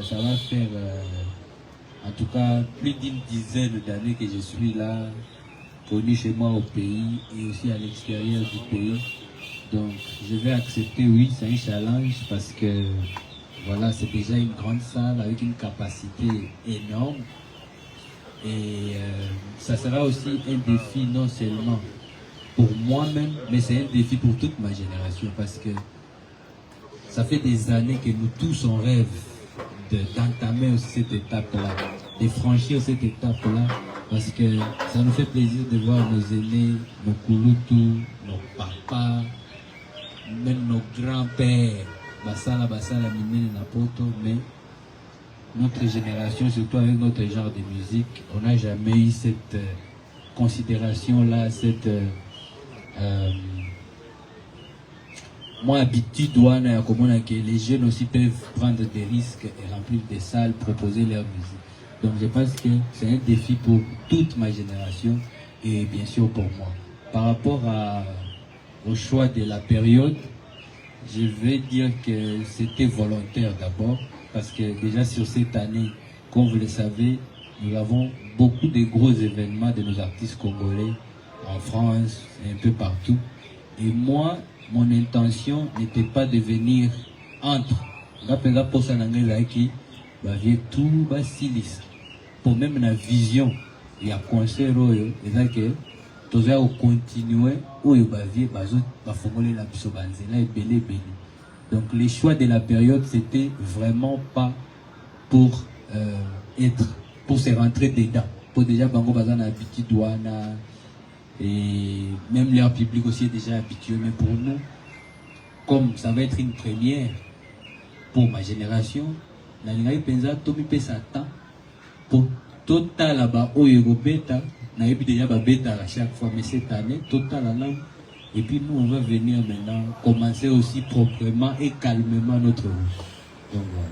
ça va faire en tout cas plus d'une dizaine d'années que je suis là, connu chez moi au pays et aussi à l'extérieur du pays. Donc je vais accepter, oui, c'est un challenge parce que voilà, c'est déjà une grande salle avec une capacité énorme. Et ça sera aussi un défi non seulement pour moi-même, mais c'est un défi pour toute ma génération parce que ça fait des années que nous tous on rêve d'entamer aussi cette étape-là, de franchir cette étape-là, parce que ça nous fait plaisir de voir nos aînés, nos kouloutou, nos papas, même nos grands-pères, basala, mimene, napoto, mais notre génération, surtout avec notre genre de musique, on n'a jamais eu cette considération-là, cette moi, habitude, que les jeunes aussi peuvent prendre des risques et remplir des salles, proposer leur musique. Donc je pense que c'est un défi pour toute ma génération et bien sûr pour moi. Par rapport au choix de la période, je vais dire que c'était volontaire d'abord, parce que déjà sur cette année, comme vous le savez, nous avons beaucoup de gros événements de nos artistes congolais en France et un peu partout. Et moi, mon intention n'était pas de venir entre. Pour même la vision, il y a concert, tu dois continuer où il donc les choix de la période, c'était vraiment pas pour pour se rentrer dedans. Pour déjà bango bazan habitude douana et même leur public aussi est déjà habitué. Mais pour nous, comme ça va être une première pour ma génération, la linga penza tomi pesa temps pour total là-bas au Beta, na yebi déjà ba beta à chaque fois, mais cette année total là. Et puis nous on va venir maintenant commencer aussi proprement et calmement notre route. Donc voilà.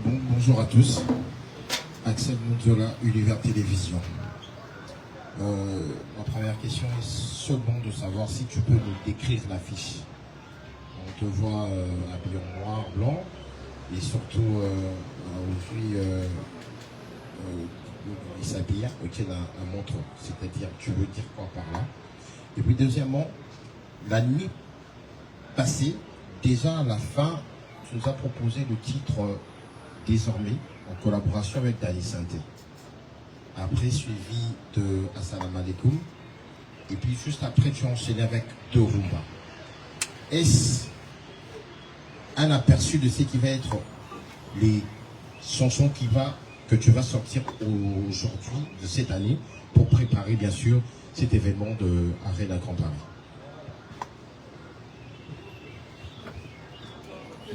Bonjour à tous, Axel Moudzola, Univers Télévision. Ma première question est seulement de savoir si tu peux nous décrire l'affiche. On te voit habillé en noir, blanc, et surtout aujourd'hui il s'habille avec un montre, c'est-à-dire tu veux dire quoi par là? Et puis deuxièmement, la nuit passée, déjà à la fin, tu nous as proposé le titre Désormais, en collaboration avec Dani Santé. Après, suivi de Assalamu Alaikum. Et puis, juste après, tu as enchaîné avec deux Rumba. Est-ce un aperçu de ce qui va être les chansons que tu vas sortir aujourd'hui, de cette année, pour préparer, bien sûr, cet événement de Arena Grand Paris?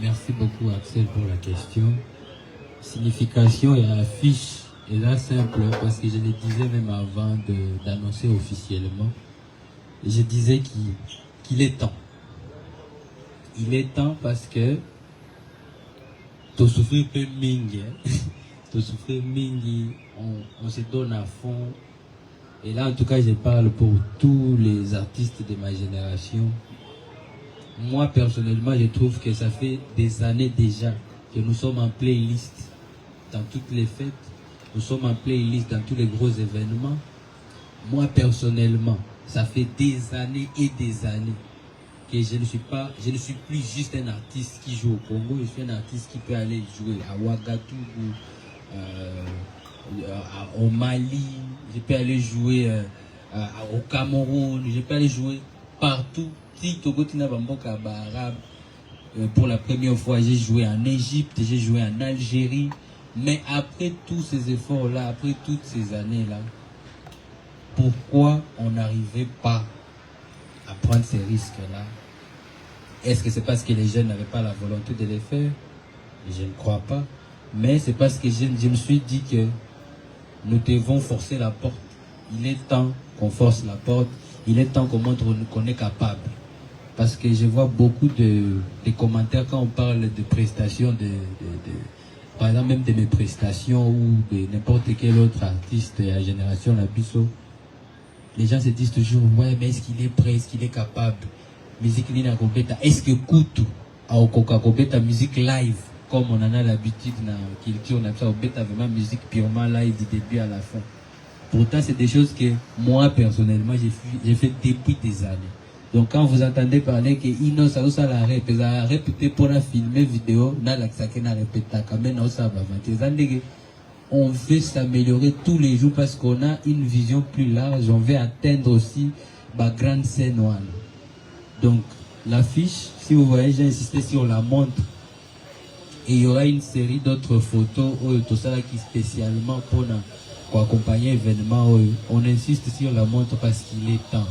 Merci beaucoup, Axel, pour la question. Signification et affiche est là simple parce que je le disais même avant d'annoncer officiellement. Je disais qu'il est temps. Il est temps parce que tu souffres peu mingi, tu souffres mingi, on se donne à fond. Et là, en tout cas, je parle pour tous les artistes de ma génération. Moi, personnellement, je trouve que ça fait des années déjà que nous sommes en playlist dans toutes les fêtes, nous sommes en playlist dans tous les gros événements. Moi, personnellement, ça fait des années et des années que je ne suis plus juste un artiste qui joue au Congo, je suis un artiste qui peut aller jouer à Ouagadougou, au Mali, je peux aller jouer au Cameroun, je peux aller jouer partout. Si Togotina Bamboka Arabe, pour la première fois, j'ai joué en Égypte, j'ai joué en Algérie. Mais après tous ces efforts-là, après toutes ces années-là, pourquoi on n'arrivait pas à prendre ces risques-là? Est-ce que c'est parce que les jeunes n'avaient pas la volonté de les faire? Je ne crois pas. Mais c'est parce que je me suis dit que nous devons forcer la porte. Il est temps qu'on force la porte. Il est temps qu'on montre qu'on est capable. Parce que je vois beaucoup de commentaires quand on parle de prestations par exemple même de mes prestations ou de n'importe quel autre artiste à la génération la Bisso. Les gens se disent toujours, ouais, mais est-ce qu'il est prêt, est-ce qu'il est capable? musique nini akobeta, est-ce que kutu aokoka kobeta musique live comme on en a l'habitude na culture, on a ça obeta vraiment musique purement live du début à la fin. Pourtant c'est des choses que moi personnellement j'ai fait depuis des années. Donc quand vous entendez parler que Ino ça aussi la rep, ça a répété pour la filmer vidéo, na la ça na répéta quand même ça va mentir. On veut s'améliorer tous les jours parce qu'on a une vision plus large, on veut atteindre aussi la grande scène one. Donc l'affiche, si vous voyez, j'ai insisté sur la montre. Et il y aura une série d'autres photos tout ça qui spécialement pour accompagner l'événement. On insiste sur la montre parce qu'il est temps.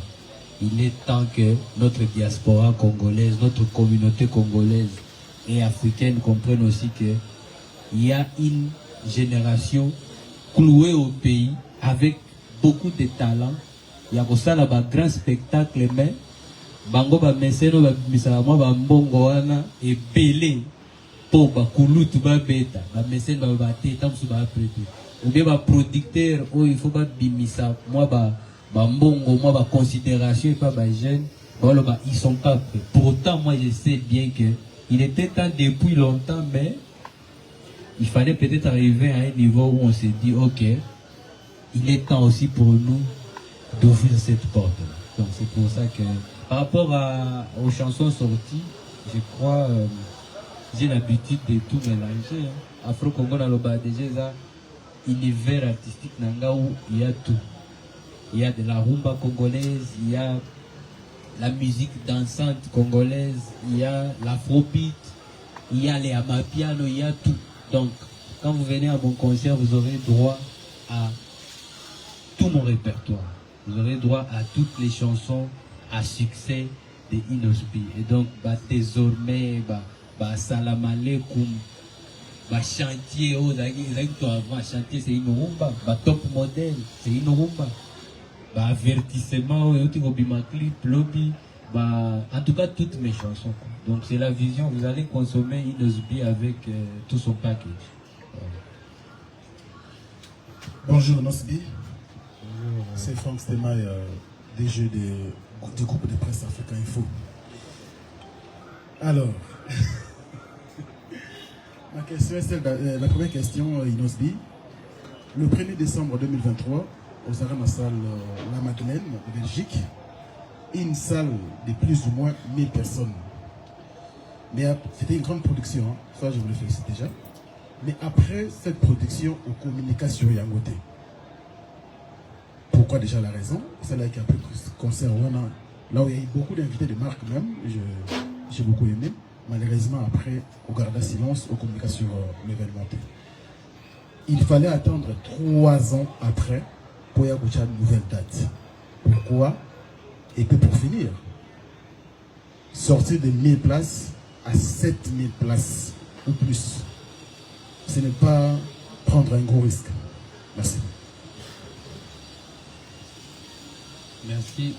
Il est temps que notre diaspora congolaise, notre communauté congolaise et africaine comprenne aussi que il y a une génération clouée au pays avec beaucoup de talent. Il y a ça là, un grand spectacle, mais bango ba meseno ba misalamo ba mbongo wana et belé pour ba kulutu ba beta ba meseno ba teta musu ba prêter ou bien ba producteur oh il faut ba bimisa moi ba mbongo moi ba considération et pas ba jeune voilà ba ils sont pas prêts. Pourtant moi je sais bien que il était temps depuis longtemps, mais il fallait peut-être arriver à un niveau où on s'est dit ok, il est temps aussi pour nous d'ouvrir cette porte. Donc c'est pour ça que par rapport aux chansons sorties, je crois j'ai l'habitude de tout mélanger. Afro-Congo dans le bas déjà, univers artistique nanga où il y a tout. Il y a de la rumba congolaise, il y a la musique dansante congolaise, il y a l'afrobeat, il y a les amapiano, il y a tout. Donc quand vous venez à mon concert, vous aurez droit à tout mon répertoire. Vous aurez droit à toutes les chansons à succès de Inosbi. Et donc, désormais, salam alaikum, chantier, chantier, c'est une rumba, top modèle, c'est une rumba, avertissement, clip, lobby, en tout cas, toutes mes chansons. Donc, c'est la vision, vous allez consommer Inosbi avec tout son package. Bonjour Nosbi. C'est Franck Stemaille, DG du groupe de presse Africa Info. Alors, ma question est celle la première question, Inosbi. Le 1er décembre 2023, aux Arènes salle La Madeleine, de Belgique, une salle de plus ou moins 1000 personnes. Mais c'était une grande production, hein. Ça je vous le félicite déjà. Mais après cette production, on communiqua sur Yangote. Pourquoi déjà la raison? C'est là qu'il y a un peu de concert. Là où il y a eu beaucoup d'invités de marque même, j'ai beaucoup aimé. Malheureusement, après, on garda silence, on communiqua sur l'événement. Il fallait attendre 3 ans après pour y avoir une nouvelle date. Pourquoi? Et puis pour finir, sortir de 1000 places à 7000 places ou plus. Ce n'est pas prendre un gros risque. Merci.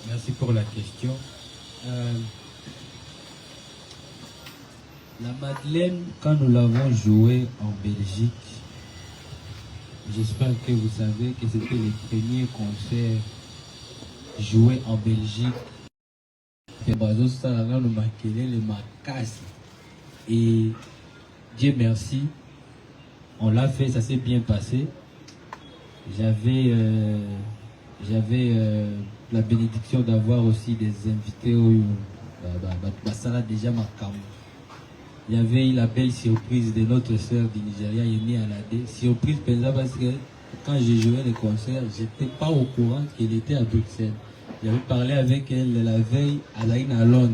Merci pour la question. La Madeleine, quand nous l'avons joué en Belgique, j'espère que vous savez que c'était le premier concert joué en Belgique. Et Dieu merci, on l'a fait, ça s'est bien passé. J'avais la bénédiction d'avoir aussi des invités au Basala déjà Makam. Il y avait la belle surprise de notre sœur du Nigeria, Yemi Alade. Surprise parce que quand j'ai joué le concert, j'étais pas au courant qu'elle était à Bruxelles. J'avais parlé avec elle la veille à Londres.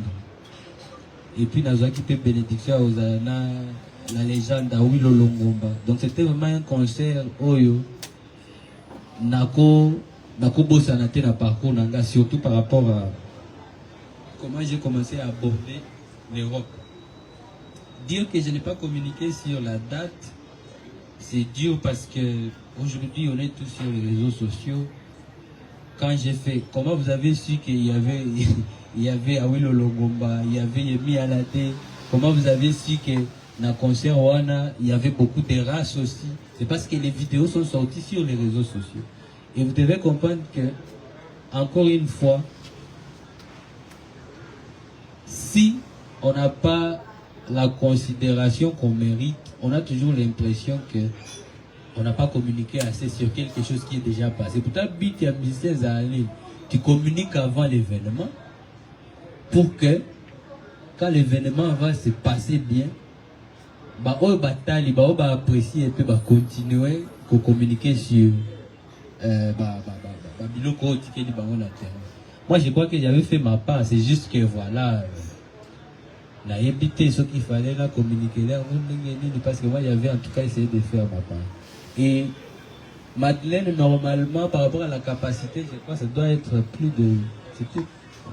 Et puis nous avons quitté bénédiction aux la légende à Wilo Longomba. Donc c'était vraiment un concert Oyo. Nako Bossanate na parcours nanga, surtout par rapport à comment j'ai commencé à aborder l'Europe. Dire que je n'ai pas communiqué sur la date, c'est dur parce que aujourd'hui on est tous sur les réseaux sociaux. Quand j'ai fait, comment vous avez su qu'il y avait Awilo Longomba, il y avait Yemi Alade, comment vous avez su que dans le concert Wana, il y avait beaucoup de races aussi. C'est parce que les vidéos sont sorties sur les réseaux sociaux. Et vous devez comprendre que, encore une fois, si on n'a pas la considération qu'on mérite, on a toujours l'impression que on n'a pas communiqué assez sur quelque chose qui est déjà passé. Pourtant, but il y a musiciens à aller. Tu communiques avant l'événement pour que quand l'événement va se passer bien, bah on va apprécier et puis bah continuer à communiquer sur moi je crois que j'avais fait ma part, c'est juste que voilà la évité ce qu'il fallait là communiquer là parce que moi j'avais en tout cas essayé de faire ma part. Et Madeleine, normalement par rapport à la capacité, je crois que ça doit être plus de, c'était,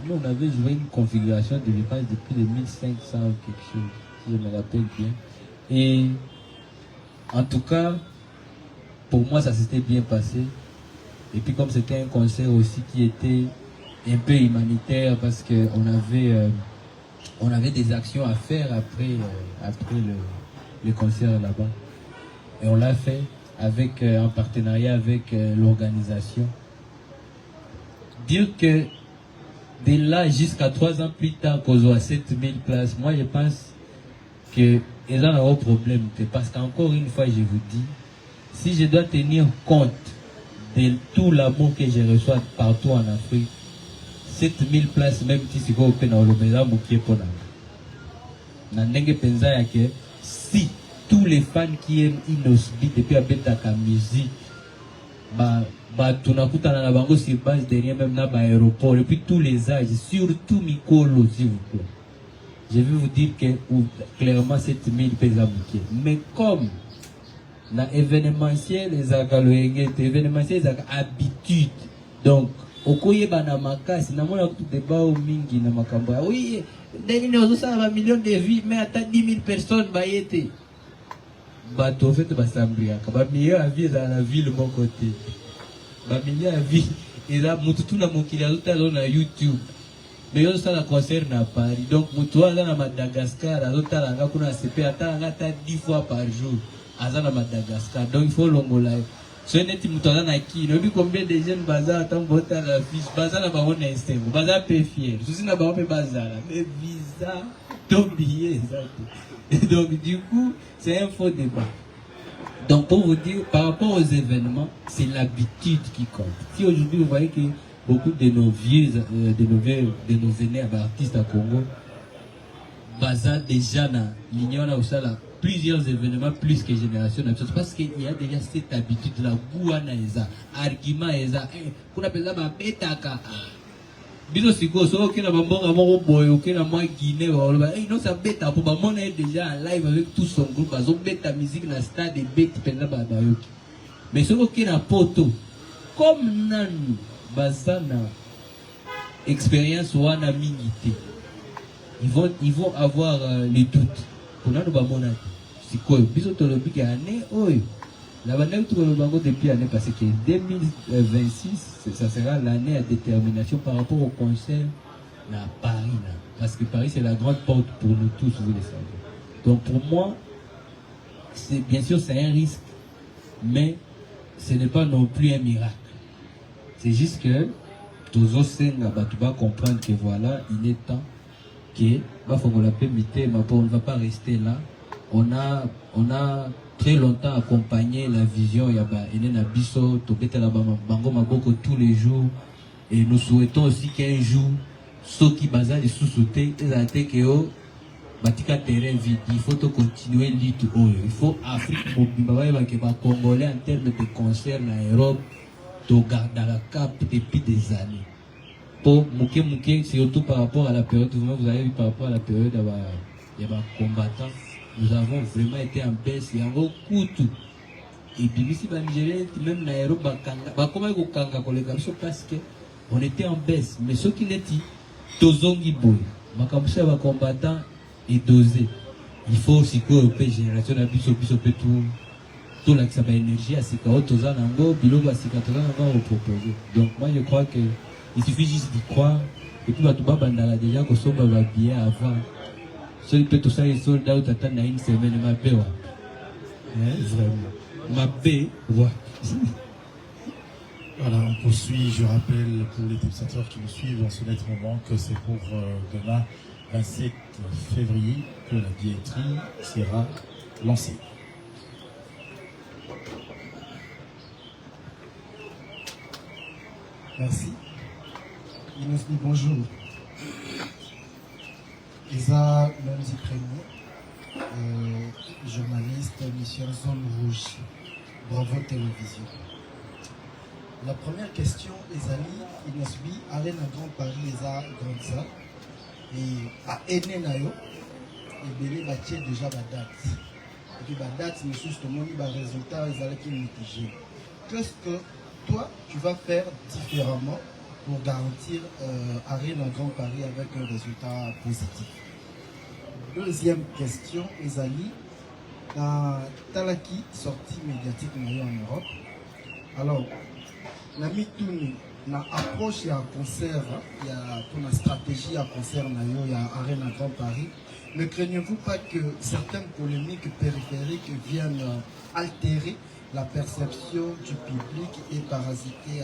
nous on avait joué une configuration de dépense de plus de 1500 ou quelque chose, si je me rappelle bien. Et en tout cas pour moi ça s'était bien passé. Et puis comme c'était un concert aussi qui était un peu humanitaire parce que on avait des actions à faire après le concert là-bas. Et on l'a fait avec en partenariat avec l'organisation. Dire que de là jusqu'à 3 ans plus tard qu'on soit à 7000 places, moi je pense que ils ont un gros problème. Parce qu'encore une fois je vous dis, si je dois tenir compte de tout l'amour que je reçois partout en Afrique, 7000 places, même si c'est au Pénal, si tous les fans qui aiment Inosbi depuis la musique, tunakutana na bango sur base derrière même na aéroport, et puis tous les âges, surtout Mikolo, s'il vous plaît. Je vais vous dire que clairement 7000 pèses à bouquet. Mais comme na événementiel les événementiel les habitude, donc okoye bana makasi na mona tout débat au mingi na makambo oui deni nous ça va millions de vies mais à 10 000 personnes ba yete bato fait basambria ba meilleur avis dans la ville mon côté ba meilleur avis et là mututu na mokili azotala na YouTube mais yo ça la concert na Paris, donc mutu ala na Madagascar azotala nga kuna CP atala 10 fois par jour azana Madagascar, donc il faut l'ongola. Ce n'est pas na qui, ne dit combien de jeunes bazar attendent voter à la fiche, bazar na baron instinct, bazar peu fier, ceci na baron peu bazar, mais visa, ton billet, donc du coup, c'est un faux débat. Donc pour vous dire, par rapport aux événements, c'est l'habitude qui compte. Si aujourd'hui vous voyez que beaucoup de nos vieux, de nos aînés artistes à Congo, bazar déjà na l'union là où ça là. Plusieurs événements plus que génération parce qu'il y a déjà cette habitude la gouana eza argument eza qu'on appelle ça ma betaka biso siko so que na bambonga moko boy que na moi Guinée non ça beta pour mon est déjà en live avec tout son groupe bazo beta musique na stade de bet penza ba bayoki mais ce que na poto comme nanu bazana expérience wana mingité ils vont avoir les doutes pour nous bamona c'est quoi biso tolobi que année oyo la bande tout le bango depuis année parce que 2026 ça sera l'année à détermination par rapport au concert à Paris là. Parce que Paris c'est la grande porte pour nous tous, vous le savez. Donc pour moi c'est bien sûr c'est un risque mais ce n'est pas non plus un miracle. C'est juste que tous osenga batuba comprendre que voilà il est temps que on ne va pas rester là. On a très longtemps accompagné la vision Yaba Elena Bisso, Tobeta la Bango Maboko tous les jours. Et nous souhaitons aussi qu'un jour, ceux qui basent les sous-sautés, ils ont batika terrain vide. Il faut continuer l'île. Il faut Afrique pour Congolais en termes de concerts en Europe, to garder la cap depuis des années. Pour Mouké, surtout par rapport à la période, vous avez vu par rapport à la période il y a des combattants, nous avons vraiment été en baisse, il y a beaucoup de tout. Et puis ici, même dans l'Europe, parce qu'on était en baisse. Mais ce qui est dit, Tozongi Boy, Makamoussa va combattant et dosé. Il faut aussi que la génération a tout l'accès à l'énergie, à ce qu'il y a Tozan Ango, Bilo, à ce qu'il y a Tozan Ango proposer. Donc moi je crois que il suffit juste d'y croire. Et puis, tu vas déjà que ça va bien avant. Celui qui peut tout ça, il est soldat ou t'attends une semaine, ma paix. Vraiment. Ma paix, ouais. Voilà, on poursuit. Je rappelle pour les téléspectateurs qui nous suivent en ce net moment que c'est pour demain 27 février que la billetterie sera lancée. Merci. Inosbi, bonjour. Isa Lonzi Prémont, journaliste, émission Zone Rouge, Bravo Télévision. La première question, Ezali, Inosbi, Arène à Grand Paris, Eza Grande Salle, et à Enenayo, et Bélé Batier déjà la date. Et puis la date, mais justement, le résultat, Ezali qui est mitigé. Qu'est-ce que toi, tu vas faire différemment pour garantir Arène à Grand Paris avec un résultat positif? Deuxième question, Ezali, Talaki, sortie médiatique en Europe. Alors, la Mitouni, la approche, il y a un concert, il y a une stratégie à concert, il y a Arène à Grand Paris. Ne craignez-vous pas que certaines polémiques périphériques viennent altérer la perception du public et parasiter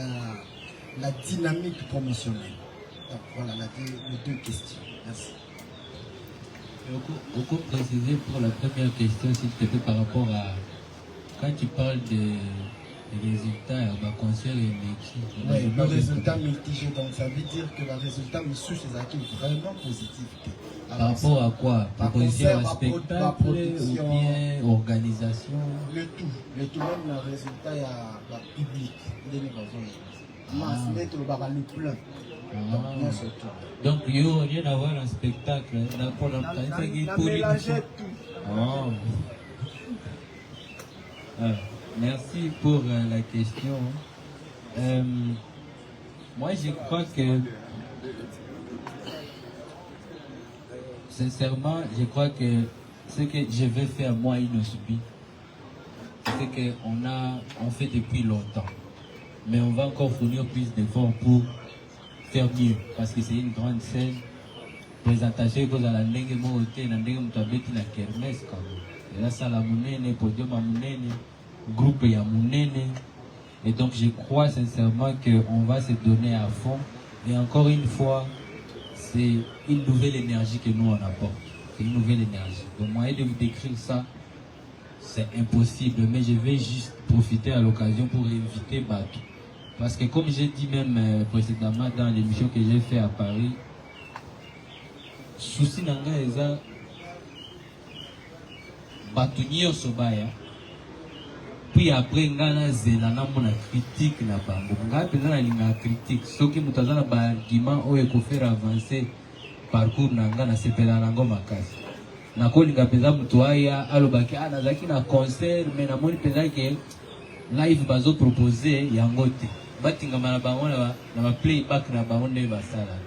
la dynamique promotionnelle? Donc, voilà les deux questions. Merci. Beaucoup préciser pour la première question, s'il te plaît, par rapport à quand tu parles des résultats, bah, concert et métier. Oui, le résultat mitigé, donc ça veut dire que le résultat monsieur c'est vraiment positif. Par rapport à quoi? Proposition à spectacle ou bien organisation? Le tout, même le résultat il y a le public, il est le plein. Donc il n'y a rien à voir un spectacle. Merci pour la question. Moi je crois que sincèrement, je crois que ce que je vais faire moi Inosbi, c'est qu'on fait depuis longtemps. Mais on va encore fournir plus d'efforts pour faire mieux. Parce que c'est une grande scène. Présentation que vous allez n'engue moté, n'engue mutabeti na kermesse comme. Et là ça la mounene, podium à mounene, groupe ya mounene. Et donc je crois sincèrement qu'on va se donner à fond. Et encore une fois, c'est une nouvelle énergie que nous on apporte. C'est une nouvelle énergie. Donc moyen de vous décrire ça, c'est impossible. Mais je vais juste profiter à l'occasion pour inviter Batou. Parce que comme j'ai dit même précédemment dans l'émission que j'ai fait à Paris, souci nanga eza Batou nyonso baya. Puis après ngana zela na mona critique na bango. Nga peza na linga critique. Soki mutazana ba argument oyo ko faire avancer parcours nanga na sepela nango makasi. Na ko linga peza mutu aya alobaki nazaki na concert mais na moni peza ke live bazo proposer yango te. Batinga na bango na playback na bango nde basala.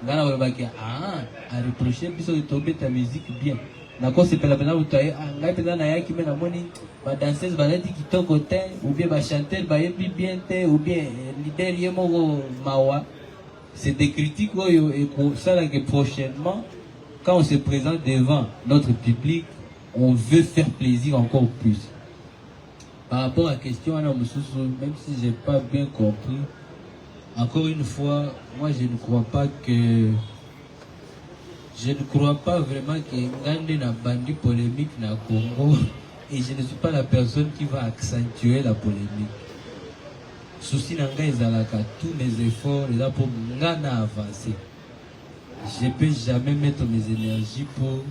Ngana alobaki a reprocher biso de tomber ta musique bien. Na ko sepela peza mutu aya ngai peza na yaki mais na moni ba danseuse baladi kitoko te ou bien ba chanteur ba yebi bien te ou bien leader yemo mawa. C'est des critiques et pour ça là que prochainement quand on se présente devant notre public, on veut faire plaisir encore plus. Par rapport à la question même si j'ai pas bien compris, encore une fois, moi je ne crois pas vraiment que Ngande n'a bandi polémique na Congo. Et je ne suis pas la personne qui va accentuer la polémique. Souci nanga ezalaka tous mes efforts là pour ngana avancer. Je ne peux jamais mettre mes énergies pour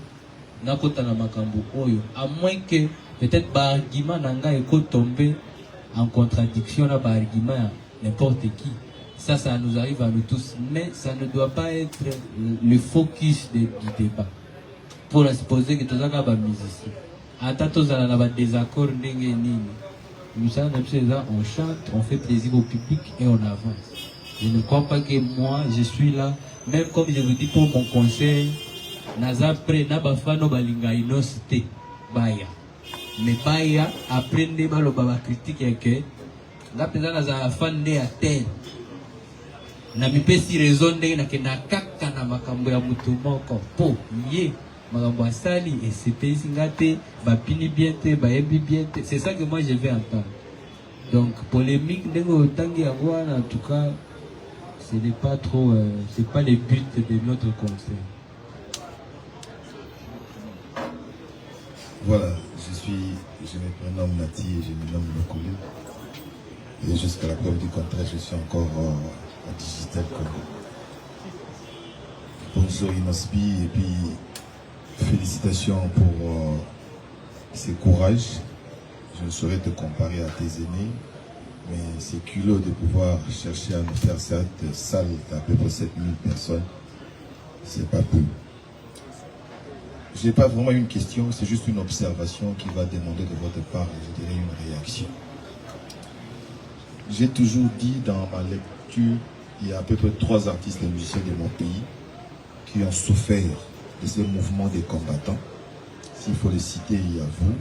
nakota na makambo oyo. À moins que peut-être par argument nanga eko tomber en contradiction na par argument n'importe qui. Ça nous arrive à nous tous. Mais ça ne doit pas être le focus du débat. Pour supposer que tous les musiciens. Atatos à la désaccord nous on chante, on fait plaisir au public et on avance. Je ne crois pas que moi je suis là, même comme je vous dis pour mon conseil, naza pré nabafano balinga inosité baya. Mais baya après ne balo baba critique que la pesa naza fan de atel. Na mipesi raison de na kena kaka na makambo ya mutu moko po yé. Sali et c'est pesingate, bapini bien te, baebi bien te. C'est ça que moi je vais entendre. Donc polémique en tout cas, ce n'est pas trop, c'est pas le but de notre conseil. Voilà, je me prénomme Nati et je me nomme Lokoulé. Et jusqu'à la preuve du contraire, je suis encore à Digital Congo. Bonjour Inosbi et puis félicitations pour ce courage. Je ne saurais te comparer à tes aînés, mais c'est culot de pouvoir chercher à nous faire cette salle d'à peu près 7000 personnes. C'est pas peu. Je n'ai pas vraiment une question, c'est juste une observation qui va demander de votre part, je dirais, une réaction. J'ai toujours dit dans ma lecture, il y a à peu près 3 artistes et musiciens de mon pays qui ont souffert de ce mouvement des combattants. S'il faut les citer, il y a vous,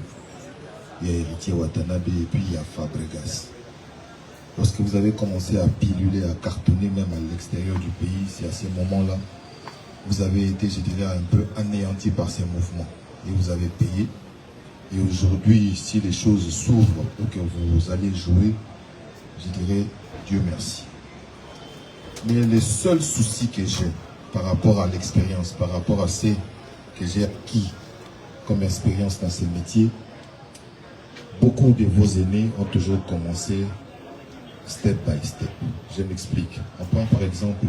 il y a Héritier Watanabe et puis il y a Fabregas. Lorsque vous avez commencé à piluler, à cartonner même à l'extérieur du pays, c'est à ce moment-là, vous avez été, je dirais, un peu anéanti par ces mouvements et vous avez payé. Et aujourd'hui, si les choses s'ouvrent pour que vous allez jouer, je dirais Dieu merci. Mais le seul souci que j'ai par rapport à l'expérience, par rapport à ce que j'ai acquis comme expérience dans ce métier, beaucoup de vos aînés ont toujours commencé step by step. Je m'explique. On prend par exemple,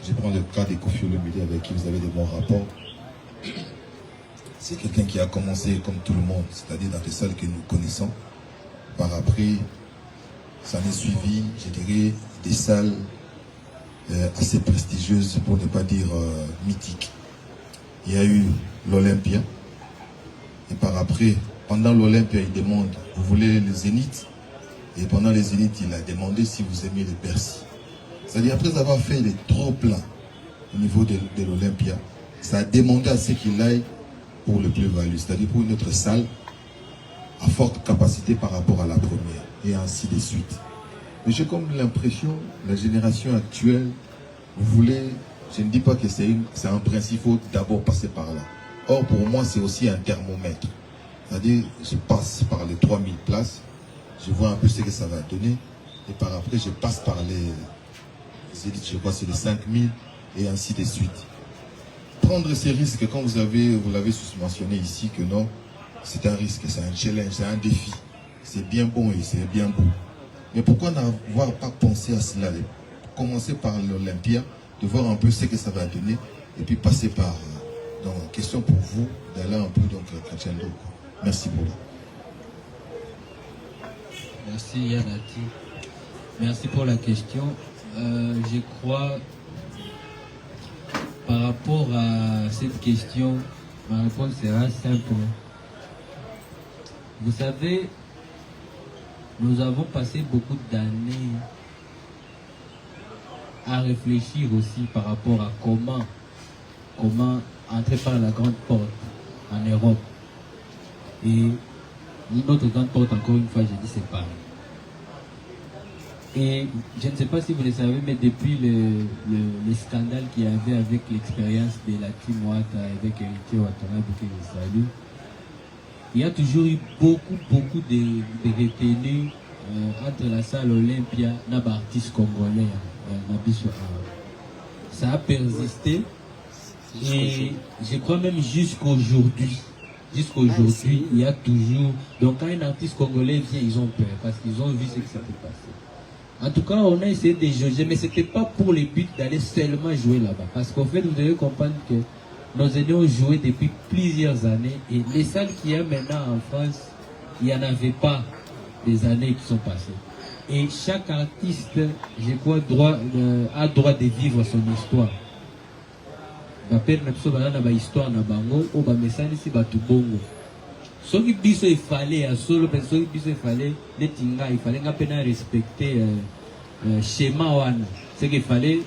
je prends le cas de Kofi Olomide avec qui vous avez de bons rapports. C'est quelqu'un qui a commencé comme tout le monde, c'est-à-dire dans les salles que nous connaissons. Par après, ça m'est suivi, je dirais, des salles assez prestigieuses, pour ne pas dire mythiques. Il y a eu l'Olympia. Et par après, pendant l'Olympia, il demande, vous voulez le Zénith? Et pendant les Zénith, il a demandé si vous aimez le Bercy. C'est-à-dire, après avoir fait les trop pleins au niveau de l'Olympia, ça a demandé à ce qu'il aille pour le plus-value, c'est-à-dire pour une autre salle à forte capacité par rapport à la première, et ainsi de suite. Mais j'ai comme l'impression, la génération actuelle, vous voulez, je ne dis pas que c'est un principe, il faut d'abord passer par là. Or, pour moi, c'est aussi un thermomètre. C'est-à-dire, je passe par les 3000 places, je vois un peu ce que ça va donner, et par après, je passe par les élites, je crois c'est les 5000, et ainsi de suite. Prendre ces risques, quand vous l'avez mentionné ici, que non, c'est un risque, c'est un challenge, c'est un défi. C'est bien bon et c'est bien beau. Mais pourquoi n'avoir pas pensé à cela? Commencer par l'Olympia, de voir un peu ce que ça va donner, et puis passer par... donc, question pour vous, d'aller un peu donc crescendo. Merci beaucoup. Merci Yanati. Merci pour la question. Je crois, par rapport à cette question, ma réponse sera simple. Vous savez, nous avons passé beaucoup d'années à réfléchir aussi par rapport à comment entrer par la grande porte en Europe. Et notre grande porte, encore une fois, j'ai dit c'est Paris. Et je ne sais pas si vous le savez, mais depuis le scandale qu'il y avait avec l'expérience de la team Ouatta avec Héritier Watanabe que je salue, il y a toujours eu beaucoup de retenues entre la salle Olympia et les artistes congolais. Ça a persisté et je crois même jusqu'aujourd'hui, il y a toujours... Donc quand un artiste congolais vient, ils ont peur parce qu'ils ont vu ce qui s'est passé. En tout cas, on a essayé de jauger, mais ce n'était pas pour le but d'aller seulement jouer là-bas. Parce qu'en fait, vous devez comprendre que nos aînés ont joué depuis plusieurs années. Et les salles qu'il y a maintenant en France, il n'y en avait pas des années qui sont passées. Et chaque artiste, je crois, a droit de vivre son histoire. Ma père n'a pas histoire na bango, ou ba message si ba tubongo. Ce qui biso il fallait à solo, parce que biso il fallait les tinga, il fallait ngapena respecter schéma wana. Ce qu'il fallait,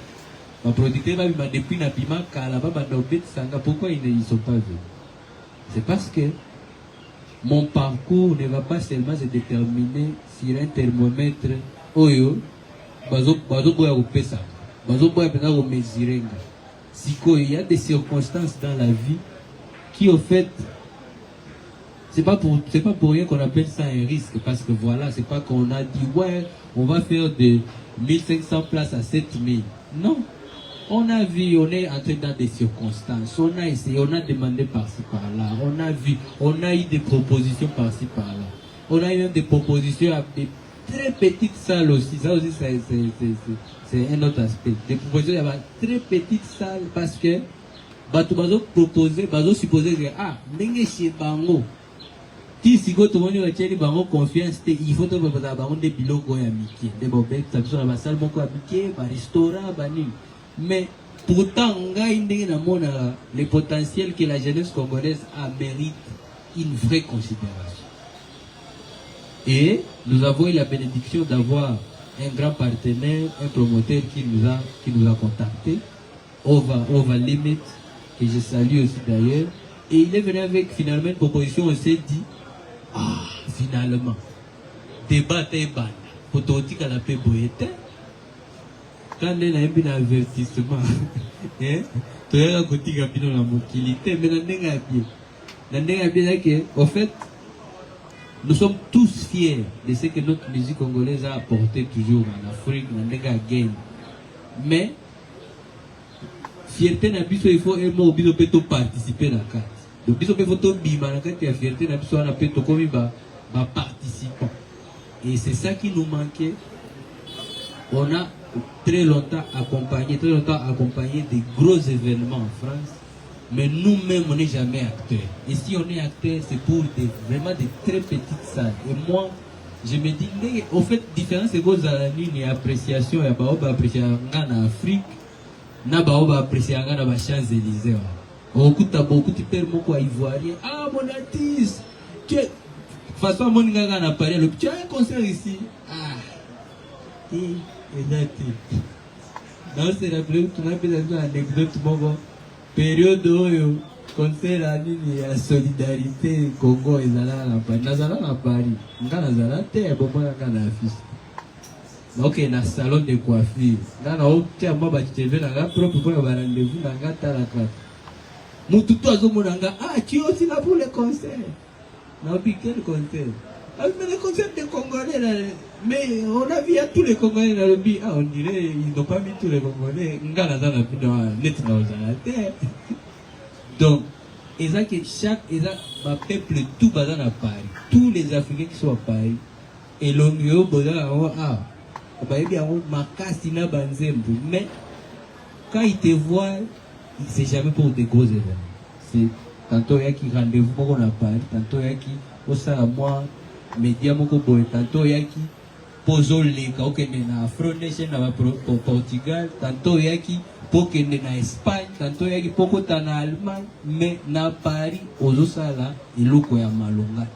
ma producteur va bima depuis na bima kala ba banda obet sanga. Pourquoi ils ne sont pas venus? C'est parce que mon parcours ne va pas seulement se déterminer sur un thermomètre. Oyo, bazo boya opesa, bazo boya pena o mesurenga. Il y a des circonstances dans la vie qui, au fait, c'est pas pour rien qu'on appelle ça un risque. Parce que voilà, c'est pas qu'on a dit, ouais, on va faire de 1500 places à 7000. Non. On a vu, on est entré dans des circonstances. On a essayé, on a demandé par-ci par-là. On a vu, on a eu des propositions par-ci par-là. On a eu même des propositions à des très petites salles aussi. Ça aussi, c'est un autre aspect. Des propositions à très petites salles parce que Bato proposer, Bazo supposer que n'enge chez Bango. Si tout le monde a Bango confiance, il faut que Bango des biloko ya miki. Des bobek, ça besoin de la salle beaucoup habituée, par restaurant, bani. Mais pourtant, le potentiel que la jeunesse congolaise a mérite une vraie considération. Et nous avons eu la bénédiction d'avoir un grand partenaire, un promoteur qui nous a contactés, Over Limit, que je salue aussi d'ailleurs. Et il est venu avec finalement une proposition, on s'est dit, finalement, débat est ban, autotique à la paix boyette. Quand on a un avertissement, tu as un côté rapide dans la mobilité, mais en fait, nous sommes tous fiers de ce que notre musique congolaise a apporté toujours en Afrique, mais fierté nabiso il faut aimer obiso peto participer dans la carte. Donc biso peto bima na carte ya fierté nabiso na peto comme ba participant. Et c'est ça qui nous manquait. On a très longtemps accompagné des gros événements en France, mais nous-mêmes on n'est jamais acteurs. Et si on est acteur, c'est pour vraiment des très petites salles. Et moi, je me dis, au fait, différence c'est que la ligne appréciation, il y a pas appréciation en Afrique. Na baoba apprécier na ba Champs-Élysées. Beaucoup de pères moko ivoirien. Ah mon artiste. De toute façon mon nganga na parler le petit un concert ici. Et nati. Dans ce rappel tu n'as pas une anecdote moko. Période où concert la ligne ya solidarité Congo ezala na Paris. Ngana zala te bobo ngana affiche. Ok, na salon de coiffure. Là, on moi, propre pour avoir rendez-vous dans la carte. Moutou Azomonanga, tu es aussi là pour les concerts. Non, puis quel concert? Mais les concerts des Congolais, là, mais on a vu à tous les Congolais dans le pays. On dirait, ils n'ont pas mis tous les Congolais. Donc, et ça que chaque peuple, tout bazar à Paris. Tous les Africains qui sont à Paris. Et l'on bazar mais quand il te voit, c'est jamais pour des gros événements. C'est tantôt il y a qui rendez-vous pour qu'on a parlé, tantôt il y a qui au sein moi média moko boy, tantôt il y a qui pose les cas que na Afro Nation na Portugal, tantôt il y a qui pour que na Espagne, tantôt il y a qui pour que na Allemagne, mais na Paris aux osala il loko ya malonga.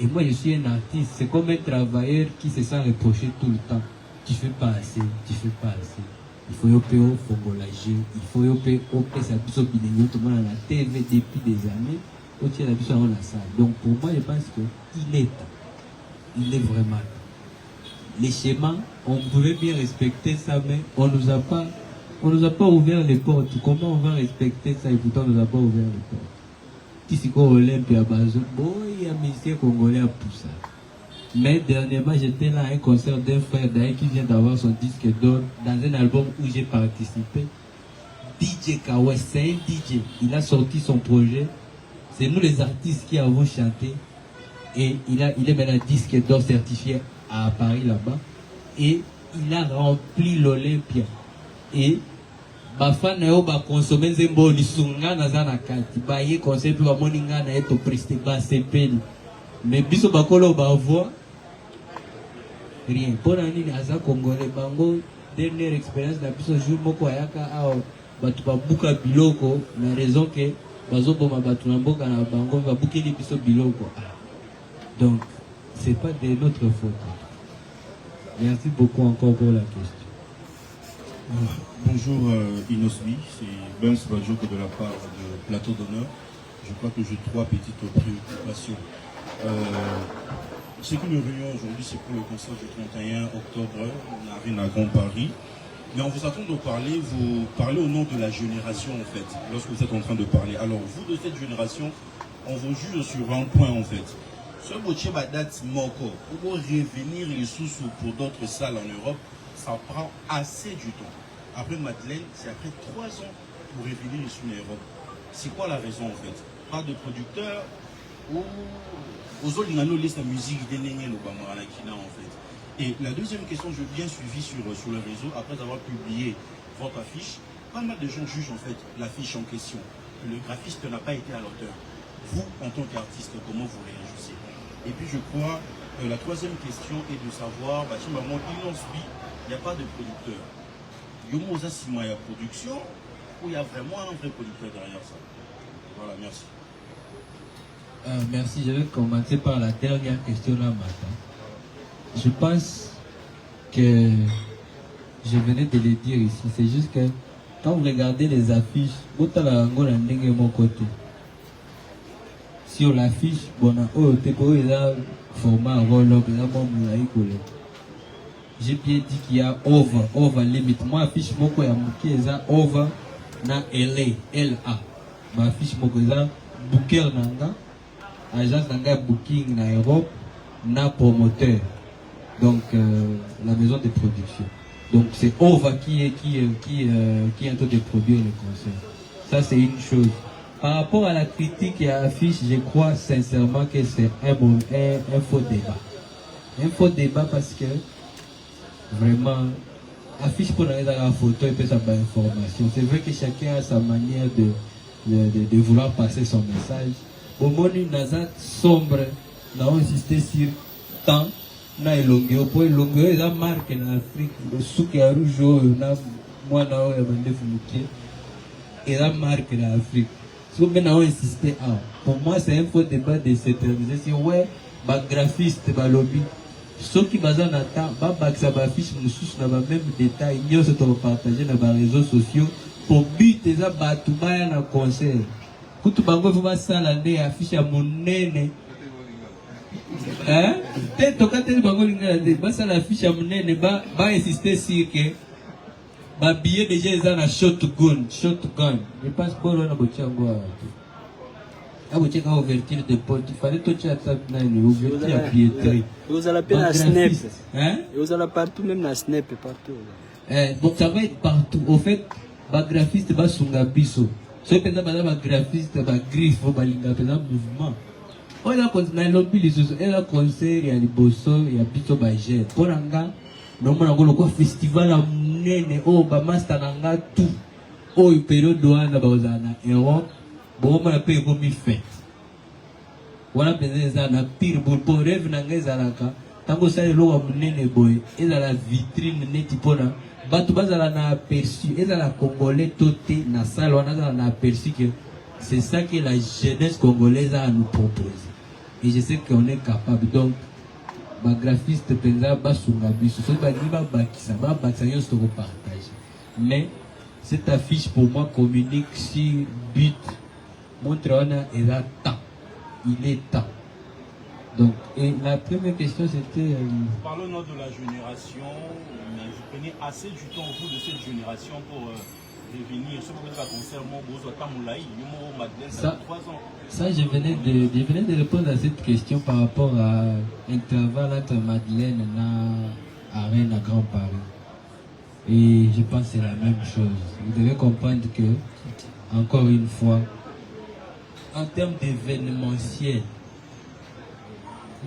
Et moi, je suis un artiste. C'est comme un travailleur qui se sent reproché tout le temps. Tu fais pas assez, tu fais pas assez. Il faut y payer au fongolagé. Il faut y payer au ça puisse bilingue. Tout le monde a la TV depuis des années. Au tient la puisse la salle. Donc pour moi, je pense qu'il est temps. Il est vraiment temps. Les schémas, on pouvait bien respecter ça, mais on nous a pas ouvert les portes. Comment on va respecter ça et pourtant on nous a pas ouvert les portes? Ici, Olympia Bazou, il y a monsieur congolais à Poussa. Mais dernièrement, j'étais là à un concert d'un frère d'ailleurs qui vient d'avoir son disque d'or dans un album où j'ai participé. DJ Kawai, c'est un DJ. Il a sorti son projet. C'est nous les artistes qui avons chanté. Et il est maintenant disque d'or certifié à Paris là-bas. Et il a rempli l'Olympia. Et bafana yo ba consommer nzembo lisunga na za na kati ba ye conseil puis ba moninga na eto prester ba sepeli mais biso bakolo ba voix rien pour nani aza congolais bango dernière expérience na biso jour moko ayaka awo batu ba buka biloko na raison que bazo boma batu na mboka na bango ba bukeli biso biloko donc c'est pas de notre faute. Merci beaucoup encore pour la question. Bonjour Inosbi, c'est Ben Sbajoko de la part de Plateau d'Honneur. Je crois que j'ai 3 petites préoccupations. Ce que nous réunissons aujourd'hui, c'est pour le concert du 31 octobre, Arène à Grand Paris. Mais on vous attend de parler, vous parlez au nom de la génération en fait, lorsque vous êtes en train de parler. Alors vous de cette génération, on vous juge sur un point en fait. Ce botier date moko, pour revenir les sous pour d'autres salles en Europe, ça prend assez du temps. après Madeleine, c'est après 3 ans pour revenir sur l'Europe. C'est quoi la raison en fait? Pas de producteur ou aux autres la musique de Kina en fait. Et la deuxième question, je bien suivi sur le réseau, après avoir publié votre affiche, pas mal de gens jugent en fait l'affiche en question. Le graphiste n'a pas été à l'auteur. Vous, en tant qu'artiste, comment vous réagissez? Et puis je crois, la troisième question est de savoir, si maman il n'y a pas de producteur. Il y a production ou il y a vraiment un vrai producteur derrière ça? Voilà, merci. Merci, je vais commencer par la dernière question là matin. Je pense que je venais de le dire ici, c'est juste que quand vous regardez les affiches, mon côté. Sur l'affiche, format roll-up, j'ai bien dit qu'il y a over limit. Moi, affiche moko ya muki eza over na LA. Ma affiche moko eza booker nanga, agence nanga booking na Europe, na promoteur. Donc la maison de production. Donc c'est over qui est en train de produire le concert. Ça c'est une chose. Par rapport à la critique et à l'affiche, je crois sincèrement que c'est un faux débat. Un faux débat parce que vraiment, affiche pour aller dans la photo et puis ça va information. C'est vrai que chacun a sa manière de vouloir passer son message. Au moins, une nazat sombre, nous avons insisté sur temps, na longueur. Pour longueur, il y a marque en Afrique, le souk est rouge, moi, là, il y a des fumoukiers. Il y a marque en Afrique. Si vous avez insisté, pour moi, c'est un faux débat de s'éterniser. Si ouais, ma graphiste, ma lobby. Ceux qui basent en attente, ça va afficher nous même détail, nous se partager dans les réseaux sociaux pour but des abattements dans concert. Quand tu vas voir ça l'année affiche à mon nene. Hein? Peut-être quand tu vas voir ça l'affiche à mon nene, va insister sur que ma billet déjà est dans shotgun. Je pense que on a beaucoup de ouverture de porte, il fallait tout ça ouverture à billetterie. Vous allez peine à Snap. Hein? Vous allez partout, même à Snap partout. Donc ça va être partout. Au fait, le graphiste va sunga biso. Ce que le graphiste va griffe, va linga pesa mouvement. On a continué à lobby les autres. Et là concert, il y a les bossons, il y a biso bajet. Pour l'anga, nous avons un festival à Mnene, oh ba master nanga tout. Oh une période douane bazana Europe. Bon, on a payé comme il fait. Voilà, besoin d'un pire pour rêve n'angezalaka. Tant que ça est l'eau à mener boy, et dans la vitrine neti pona. Batu bazala na aperçu, et dans la congolais toté na salle on a aperçu que c'est ça que la jeunesse congolaise a à nous proposer. Et je sais qu'on est capable. Donc, ma graphiste pensa ba sunga biso, so ba diba bakisa yo se repartage. Mais cette affiche pour moi communique sur but. Montre il a temps. Il est temps. Donc, et la première question c'était. Parlons de la génération. Vous prenez assez du temps au bout de cette génération pour revenir. Ce que ça concerne ça, je venais de répondre à cette question par rapport à l'intervalle entre Madeleine et Arène à Grand Paris. Et je pense que c'est la même chose. Vous devez comprendre que, encore une fois, en termes d'événementiel,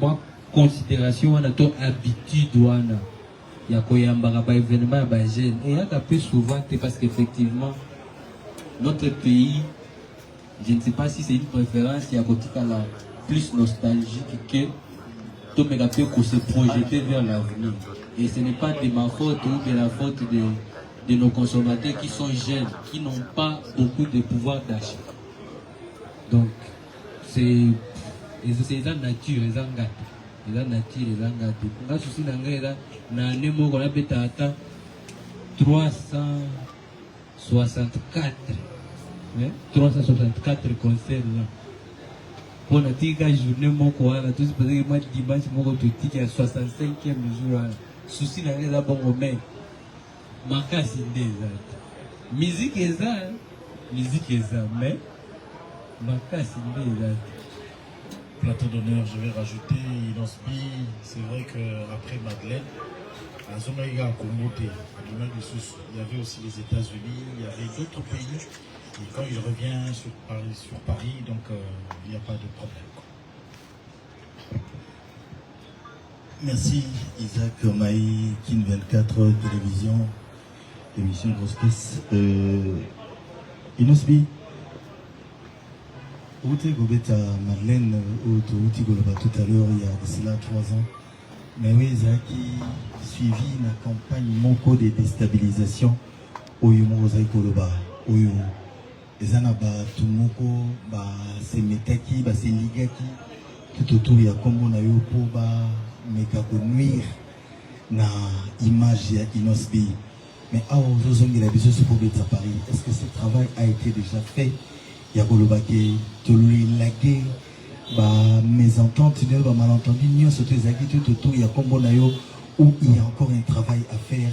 moi, considération, on a ton habitude, il y a quoi événement, et il y a peu souvent, parce qu'effectivement, notre pays, je ne sais pas si c'est une préférence, il y a la plus nostalgique que tout le monde peut se projeter vers l'avenir. Et ce n'est pas de ma faute ou de la faute de nos consommateurs qui sont jeunes, qui n'ont pas beaucoup de pouvoir d'achat. Donc, c'est la nature, les engâtes. La nature, les engâtes. Quand je suis dans le Nemo, on a peut-être 364. 364 concerts là. Pour la journée, mon coin, tout ce que moi dimanche, mon tout petit, à 65e jour. Souci dans les abonnements. Ma casse est déjà. Musique est ça, mais. Plateau d'honneur, je vais rajouter Inosbi. C'est vrai qu'après Madeleine, la zone il y a aussi les États-Unis, il y avait d'autres pays. Et quand il revient sur Paris, donc il n'y a pas de problème. Merci Isaac Maï, Kin 24 Télévision, émission Grosse Presse. Inosbi, Outé Gobeta Madeleine, Outé Goloba tout à l'heure, il y a cela 3 ans. Mais oui, Isaac, suivi la campagne Moko de déstabilisation, Oyo Mozai Goloba, Oyo, Ezanaba, Tumoko, c'est Metaki, c'est Ligaki, tout autour, il y a Kombo Nayo Poba. Mais qu'à nuire na image ya Inosbi. Mais à aujourd'hui il a besoin de pour Paris. Est-ce que ce travail a été déjà fait? Il y a Golobake, Tolui Lagué, mésentente, malentendu, n'y a surtout tout autour, il y a Combo Nayo où il y a encore un travail à faire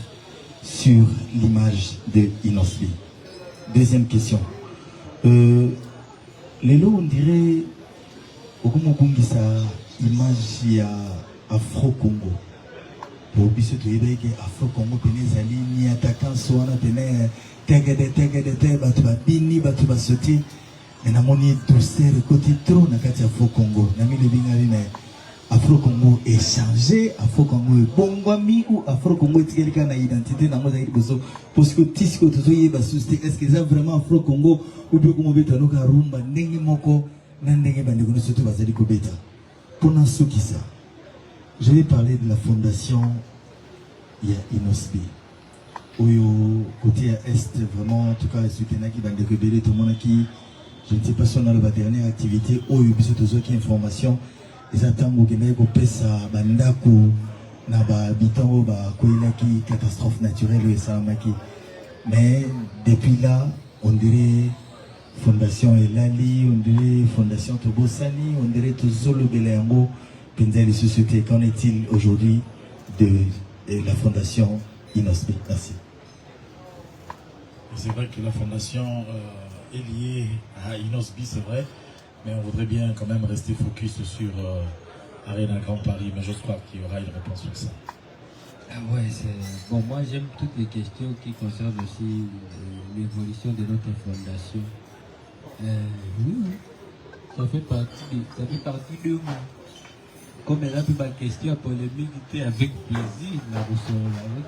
sur l'image de Inosbi. Deuxième question. Les lots on dirait au sa image il y a Afro-Congo. Pour biso to yebeke Afro-Congo penezali ni attaquant soana tene tegede batu ba bini batu ba soti na moni douceur côté trop na kati Afro-Congo na mile binga bina Afro-Congo est changé, Afro-Congo est bongwami ou Afro-Congo est quelqu'un na identité na mo zaidi boso parce que tisiko to yeba susté est-ce que c'est vraiment Afro-Congo ou bien comment beta no ka rumba ndenge moko na ndenge bande ko surtout bazali ko beta pour na sukisa. Je vais parler de la fondation Inosbi. Oyo côté est vraiment en tout cas ce qui va découvrir tout le monde qui je ne sais pas si on a la dernière activité Oyo biso tozo qui information les attentes au pesa bandaku na ba bitango ba koila qui catastrophe naturelle et salamaki. Mais depuis là on dirait fondation Elali, on dirait fondation Tobosani, on dirait Tozolo Belengo. Les sociétés, qu'en est-il aujourd'hui de la fondation Inosbi? Merci. C'est vrai que la fondation est liée à Inosbi, c'est vrai, mais on voudrait bien quand même rester focus sur Arena Grand Paris, mais je crois qu'il y aura une réponse sur ça. Ah ouais, c'est... Bon, moi j'aime toutes les questions qui concernent aussi l'évolution de notre fondation. Oui, ça fait partie de moi. Comme elle a pu ma question polémique avec plaisir, la recevoir avec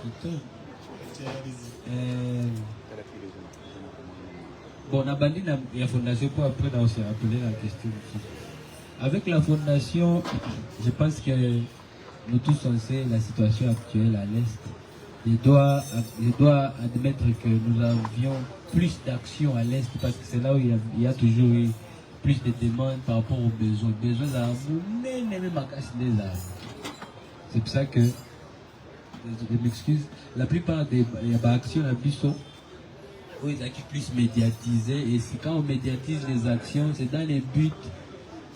bon, on a banni la fondation pour après on s'est rappelé la question. Avec la fondation, je pense que nous tous on sait la situation actuelle à l'Est. Je dois admettre que nous avions plus d'actions à l'Est parce que c'est là où il y a toujours eu plus de demandes par rapport aux besoins. Besoins d'amour, même à casser des armes. C'est pour ça que, je m'excuse, la plupart des actions à Bissot, où ils acquis plus médiatisés, et quand on médiatise les actions, c'est dans les buts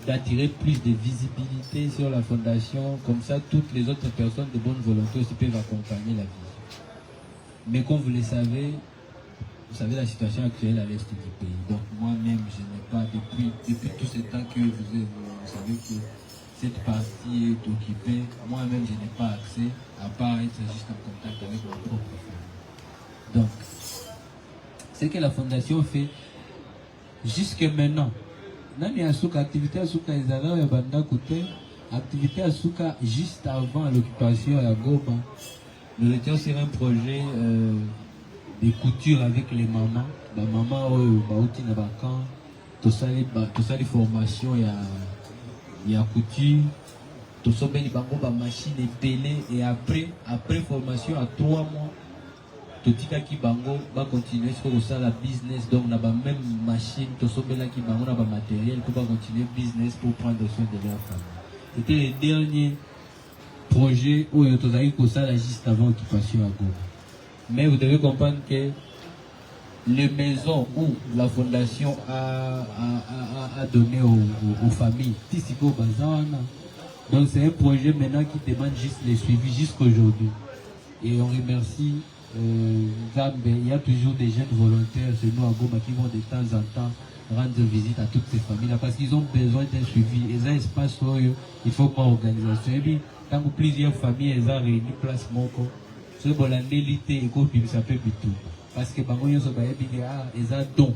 d'attirer plus de visibilité sur la fondation, comme ça toutes les autres personnes de bonne volonté aussi peuvent accompagner la vision. Mais comme vous le savez, vous savez la situation actuelle à l'est du pays. Donc moi-même, je n'ai pas, depuis tout ce temps que vous savez que cette partie est occupée, moi-même je n'ai pas accès, à part être juste en contact avec ma propre famille. Donc, ce que la fondation fait, jusque maintenant, nani asuka activité asuka ezala ya banda côté activité asuka juste avant l'occupation à Goma. Nous étions sur un projet de couture avec les mamans. La maman bauti na bakan to sali formation ya couture to sobeli bango ba machine épelée et après formation à 3 mois totika ki bango va continuer sur la business donc na ba même machine to sobela ki bango na ba matériel pour continuer business pour prendre soin de leur famille. C'était le dernier projet où on a eu ça juste avant l'occupation à Goma. Mais vous devez comprendre que les maisons où la fondation a donné aux familles, donc c'est un projet maintenant qui demande juste les suivis jusqu'aujourd'hui. Et on remercie Zambe, il y a toujours des jeunes volontaires chez nous à Goma qui vont de temps en temps rendre visite à toutes ces familles-là parce qu'ils ont besoin d'un suivi. Et ça, espace, il faut pas organisation. Et puis, quand plusieurs familles ont réuni place Moko, ce Bolandé l'été et qu'on ça peut tout. Parce que bango yo so ba yebi ah eza don.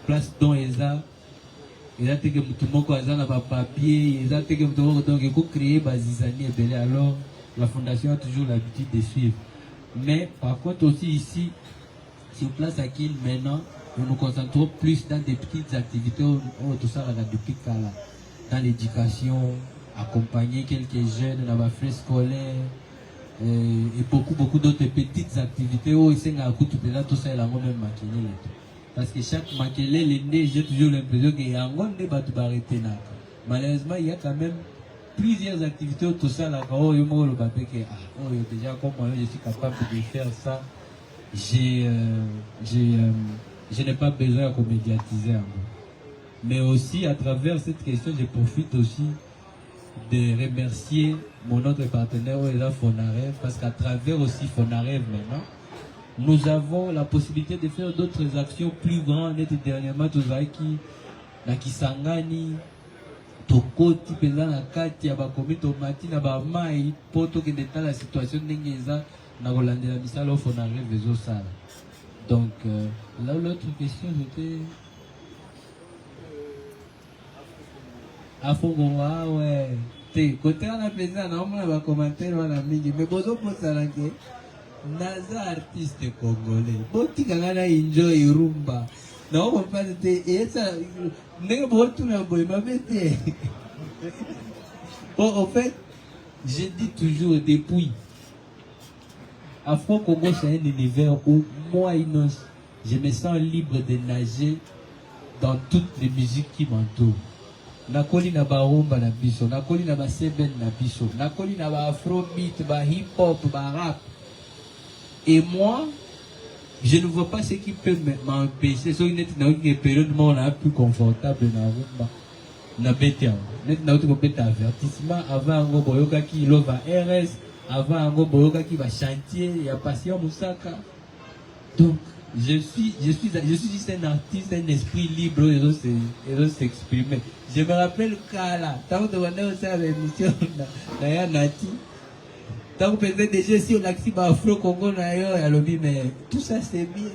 Place don eza te que tout moko aza na ba papier, eza te que tout moko donc il faut créer bazizani et belé alors la fondation a toujours l'habitude de suivre. Mais par contre aussi ici sur place à Kiel maintenant nous nous concentrons plus dans des petites activités tout ça là depuis Kala dans l'éducation, accompagner quelques jeunes dans ma frais scolaire et beaucoup d'autres petites activités où ils sont à coup tout ça là même maquiller parce que chaque maquiller l'année j'ai toujours l'impression qu'il y a un grand débat de arrêter là. Malheureusement il y a quand même plusieurs activités où tout ça là quand il me le papier que déjà comme moi je suis capable de faire ça je n'ai pas besoin de médiatiser mais aussi à travers cette question je profite aussi de remercier mon autre partenaire Fonarev parce qu'à travers aussi Fonarev maintenant nous avons la possibilité de faire d'autres actions plus grandes. Dernièrement tout ça qui na Kisangani tokoti peza na kati ya bakomi tomati na ba mai poto ke dans la situation ndengeza na kolandela misala Fonarev ezo sala. Donc là l'autre question c'était Afongoa ouais te côté la pesa na on va commenter wala mingi mais bozo posala ke naza artiste congolais boti kangana enjoy rumba na on pas te esa ndenge botu na boy mabete bon en fait je dis toujours depuis Afro Congo c'est un univers où moi Inos je me sens libre de nager dans toutes les musiques qui m'entourent. Nakoli na ba rumba na biso, nakoli na ba seben na biso, nakoli na ba afrobeat, ba hip hop, ba rap. Et moi, je ne vois pas ce qui peut m'empêcher. C'est une période où on est plus confortable na rumba, na bétia. Net na autre bête avertissement avant ngo boyoka ki lova RS, avant ngo boyoka ki ba chantier, il y a Passion Moussaka. Donc je suis juste un artiste, un esprit libre et de s'exprimer. Je me rappelle Kala, tant que on a aussi l'émission d'ailleurs Nati, tant que peut-être déjà si on a actif Afro Congo d'ailleurs, mais tout ça c'est bien.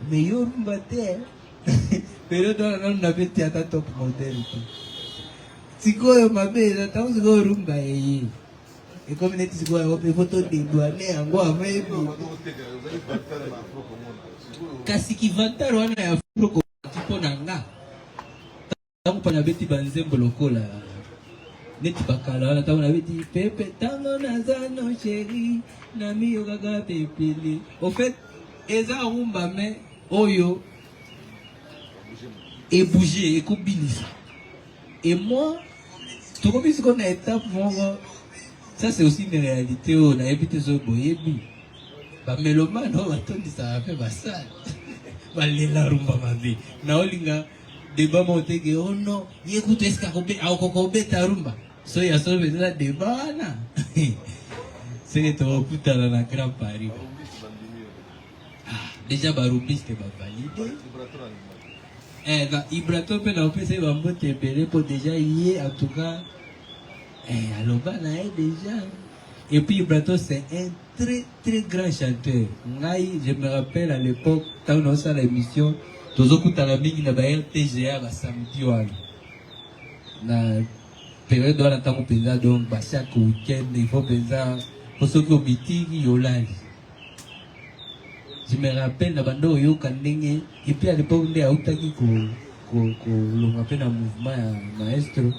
Mais yo rumbaté, mais on avait théâtre top modèle. Si quoi ma belle, tant que go rumba et comme on dit quoi, on peut photo des douaniers en quoi mais kasi kivanta wana ya Afro tipo nanga tangu pana beti banzembo lokola neti bakala wana tangu na beti pepe tango nazano chéri na miyo gaga pepele au fait eza rumba mais oyo et bouger et kobilisa et moi tout comme si qu'on a étape ça c'est aussi une réalité on a évité ce boyebi ba meloma no batondi ça fait basal balela rumba mabe na olinga débat monté que oh non yécoute est-ce qu'on beta rumba so ya so beta débat na c'est que tu puta na Grand Paris déjà ba rubiste ba validé na Ibrato pe na opese ba mbote belé pour déjà y en tout cas aloba na déjà. Et puis Ibrato c'est un très grand chanteur. Je me rappelle à l'époque, quand on a fait l'émission, Tozoku Talamingi na ba RTGA ba samedi wana. Na période wana tango penza donc ba chaque week-end il faut penza pour ceux qui ont mitiki yolali. Je me rappelle na bando yo kandenge et puis à l'époque on a outaki ko longa pe na mouvement ya maestro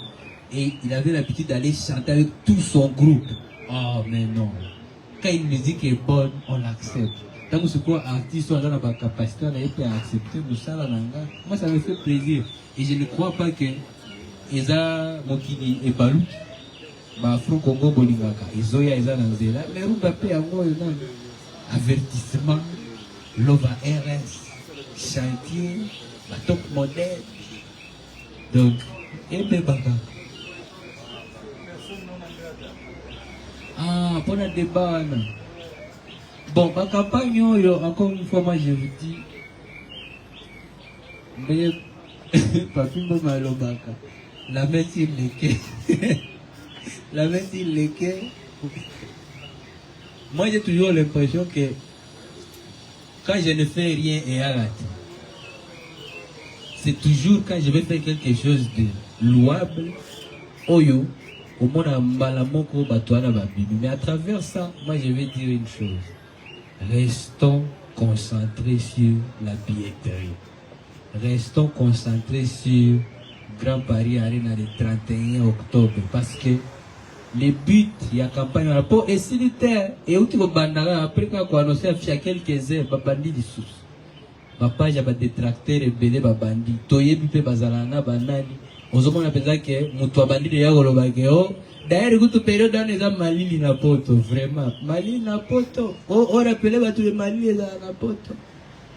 et il avait l'habitude d'aller chanter avec tout son groupe. Oh mais non. Quand une musique est bonne, on l'accepte. Tant que ce quoi artiste soit dans la capacité à accepter tout ça là, moi ça me fait plaisir. Et je ne crois pas que Eza Mokini et Balou, Afro Congo Bolingaka, Ezoya Eza Nanzela, mais Rumba Pe Ango Yonan, avertissement, Lova RS, chantier, la top modèle. Donc, et Bebaka. Ah, pour le débat, non. Bon, ma campagne, encore une fois, moi je vous dis, mais Papi Malobaka, la messe, il l'est. La messe, il l'est. Moi, j'ai toujours l'impression que quand je ne fais rien et arrête, c'est toujours quand je vais faire quelque chose de louable, oyo, au monde a malamoko batouana babibi. Mais à travers ça, moi je vais dire une chose. Restons concentrés sur la billetterie. Restons concentrés sur Grand Paris Arena le 31 octobre. Parce que les buts, il y a campagne rapport et sanitaire. Et où tu vas bandara après quand on a annoncé à quelques heures, babandi di sous. Papa, j'ai pas détracteur et belé babandi. Toye bipe bazalana banani. Ozoko na penza que mutu abandi de yago lobageo. D'ailleurs, kutu période dans les malili na poto, vraiment. Malili na poto. On rappelait ba tous les malili na poto.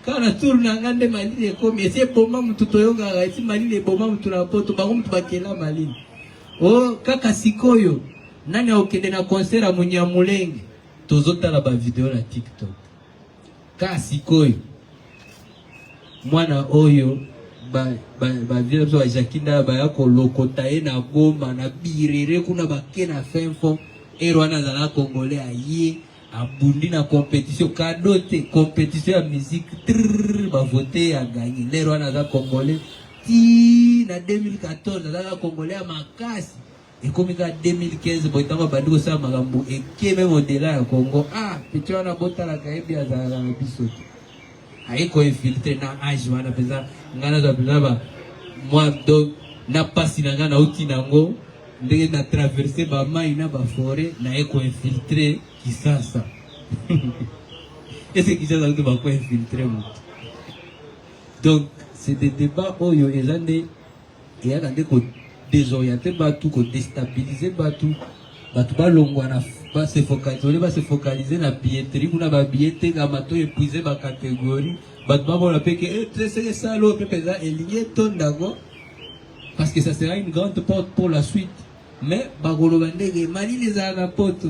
Quand on tourne en grande malili comme c'est bomba mutu toyonga, c'est malili bomba mutu na poto, ba mutu bakela malili. Oh, kaka sikoyo. Nani okende na concert a Munyamulenge. Tozota la ba vidéo na TikTok. Kaka sikoyo. Mwana oyo ba vile so Jakinda ba yako lokota na goma na birere kuna bake na fenfo erwana za la congolais aye abundi na compétition kadote compétition ya musique ba voter a gagné l'erwana za congolais ti na 2014 za la congolais a makasi et comme ka 2015 boitanga bandiko sa makambo et qui même au-delà ya Congo petit wana botala kaibi za la bisoto haiko infiltré na âge wana pesa ngana za pesa moi donc na pasi na ngana uti nango ndenge na traverser ba mai na ba forêt na eko infiltré kisasa est-ce que kisasa ndo ba ko infiltré mutu. Donc c'est des débats oyo ezande et ya ndé ko désorienter batu ko déstabiliser batu ba longwa na ba se focaliser na billetterie kuna ba billetterie ga mato épuiser ba catégorie ba ba la peke c'est ça l'eau pepe za eligné tondago parce que ça sera une grande porte pour la suite. Mais ba golobandege mali les a la poto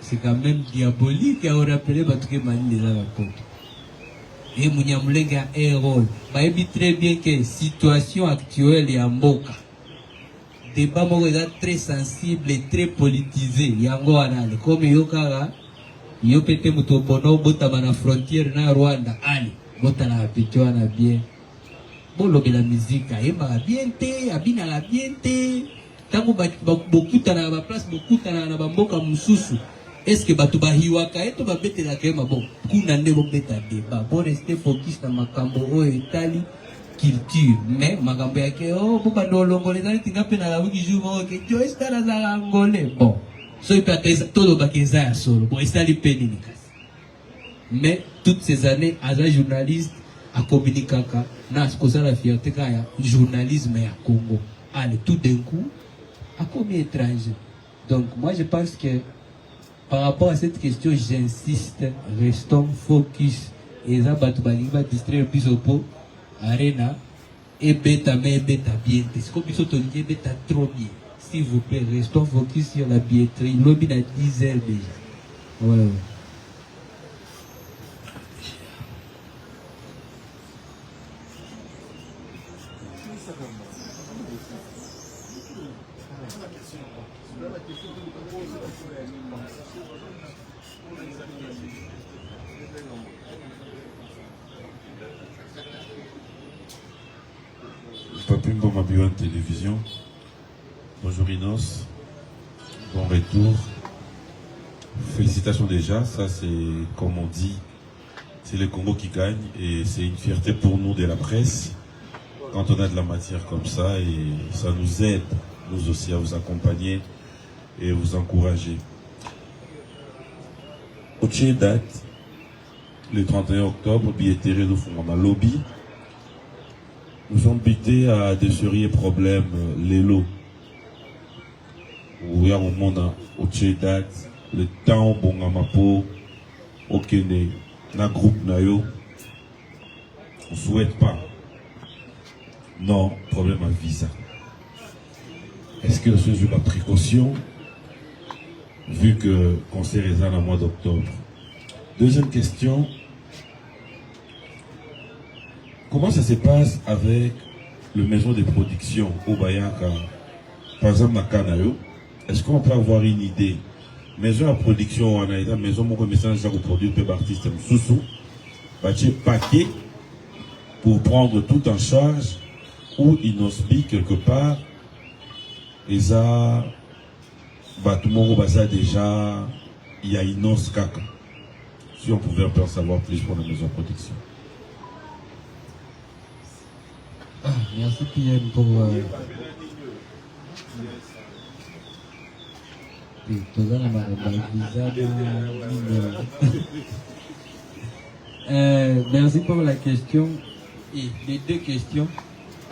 c'est quand même diabolique à rappeler ba tout que mali les a la poto et Munyamulenge a un rôle ba ebi très bien que situation actuelle ya mboka débat moko eza très sensible et très politisé yango wana comme yokara yo pete muto bono botama na frontière na Rwanda ali botala pete wana bien bolobe la musique ayeba bien te abina la bien te tango bokutana na ba place bokutana na ba mboka mususu est-ce que batu bahiwaka eto babetela kema bon kuna nde bobeta débat bon rester focus na makambo oyo etali culture mais makambo yake pourquoi no longolais dans tinga pe na la wiki jour que jo estala za angolais bon so ipateza todo bakeza ya solo bon estali peni nikasi mais toutes ces années as un journaliste a communiquaka na kosa la fierté kaya journalisme ya Congo allez tout d'un coup a comme étranger. Donc moi je pense que par rapport à cette question j'insiste, restons focus et ça batu balingi ba distraire bisopo Arena et bêta mais bêta bien. C'est comme ils sont tournés bêta trop bien. S'il vous plaît, restons focus sur la billetterie. Lobby a 10 heures déjà. Voilà. Papimbo Mabiwan Télévision. Bonjour Inos. Bon retour. Félicitations déjà. Ça c'est comme on dit, c'est le Congo qui gagne et c'est une fierté pour nous de la presse quand on a de la matière comme ça et ça nous aide nous aussi à vous accompagner et vous encourager. Autre date, le 31 octobre, billetterie de Fumana Lobby. Nous sommes butés à des sérieux problèmes, les lots. Où il y a un monde autre date, le temps bon à ma peau, au Kenya, na groupe nayo, on souhaite pas. Non, problème à visa. Est-ce que ce jour la précaution, vu que concert est dans le mois d'octobre? Deuxième question. Comment ça se passe avec le maison de production au Bayaka, par exemple à Kanayo? Est-ce qu'on peut avoir une idée maison à production on a été maison moko message ça produire peu artiste Moussou bâti paquet pour prendre tout en charge ou Inosbi quelque part et ça tout le monde baza déjà il y a Inos Kaka. Si on pouvait un peu en savoir plus pour la maison de production. Merci PM pour merci pour la question et les deux questions.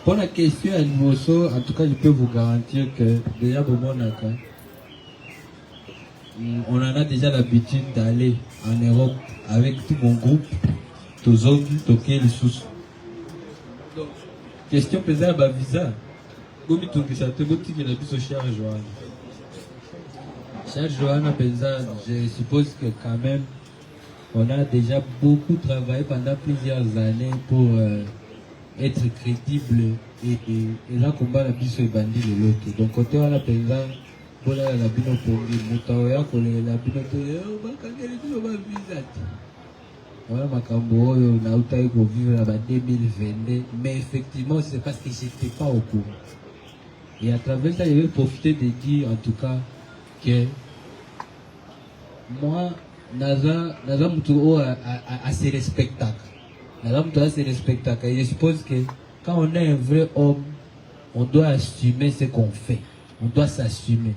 Pour la question à Mosso, en tout cas, je peux vous garantir que déjà pour mon cas, on en a déjà l'habitude d'aller en Europe avec tout mon groupe, tous autres, toquer les sous. Donc, question pesante à visa. Comme tu dis, ça te dit que la plus au Charles Joanna. Charles Joanna pesante, je suppose que quand même, on a déjà beaucoup travaillé pendant plusieurs années pour être crédible et là, combat la plus au bandit de l'autre. Donc, côté on a pesante. Voilà la bino pour Moutaoya, la bino voilà ma cambo, on a eu pour vivre là-bas 2022, mais effectivement, c'est parce que j'étais pas au courant. Et à travers ça, je vais profiter de dire en tout cas que moi, Naza Moutou a ses respectables. Naza Moutou a ses respectables. Et je suppose que quand on est un vrai homme, on doit assumer ce qu'on fait. On doit s'assumer.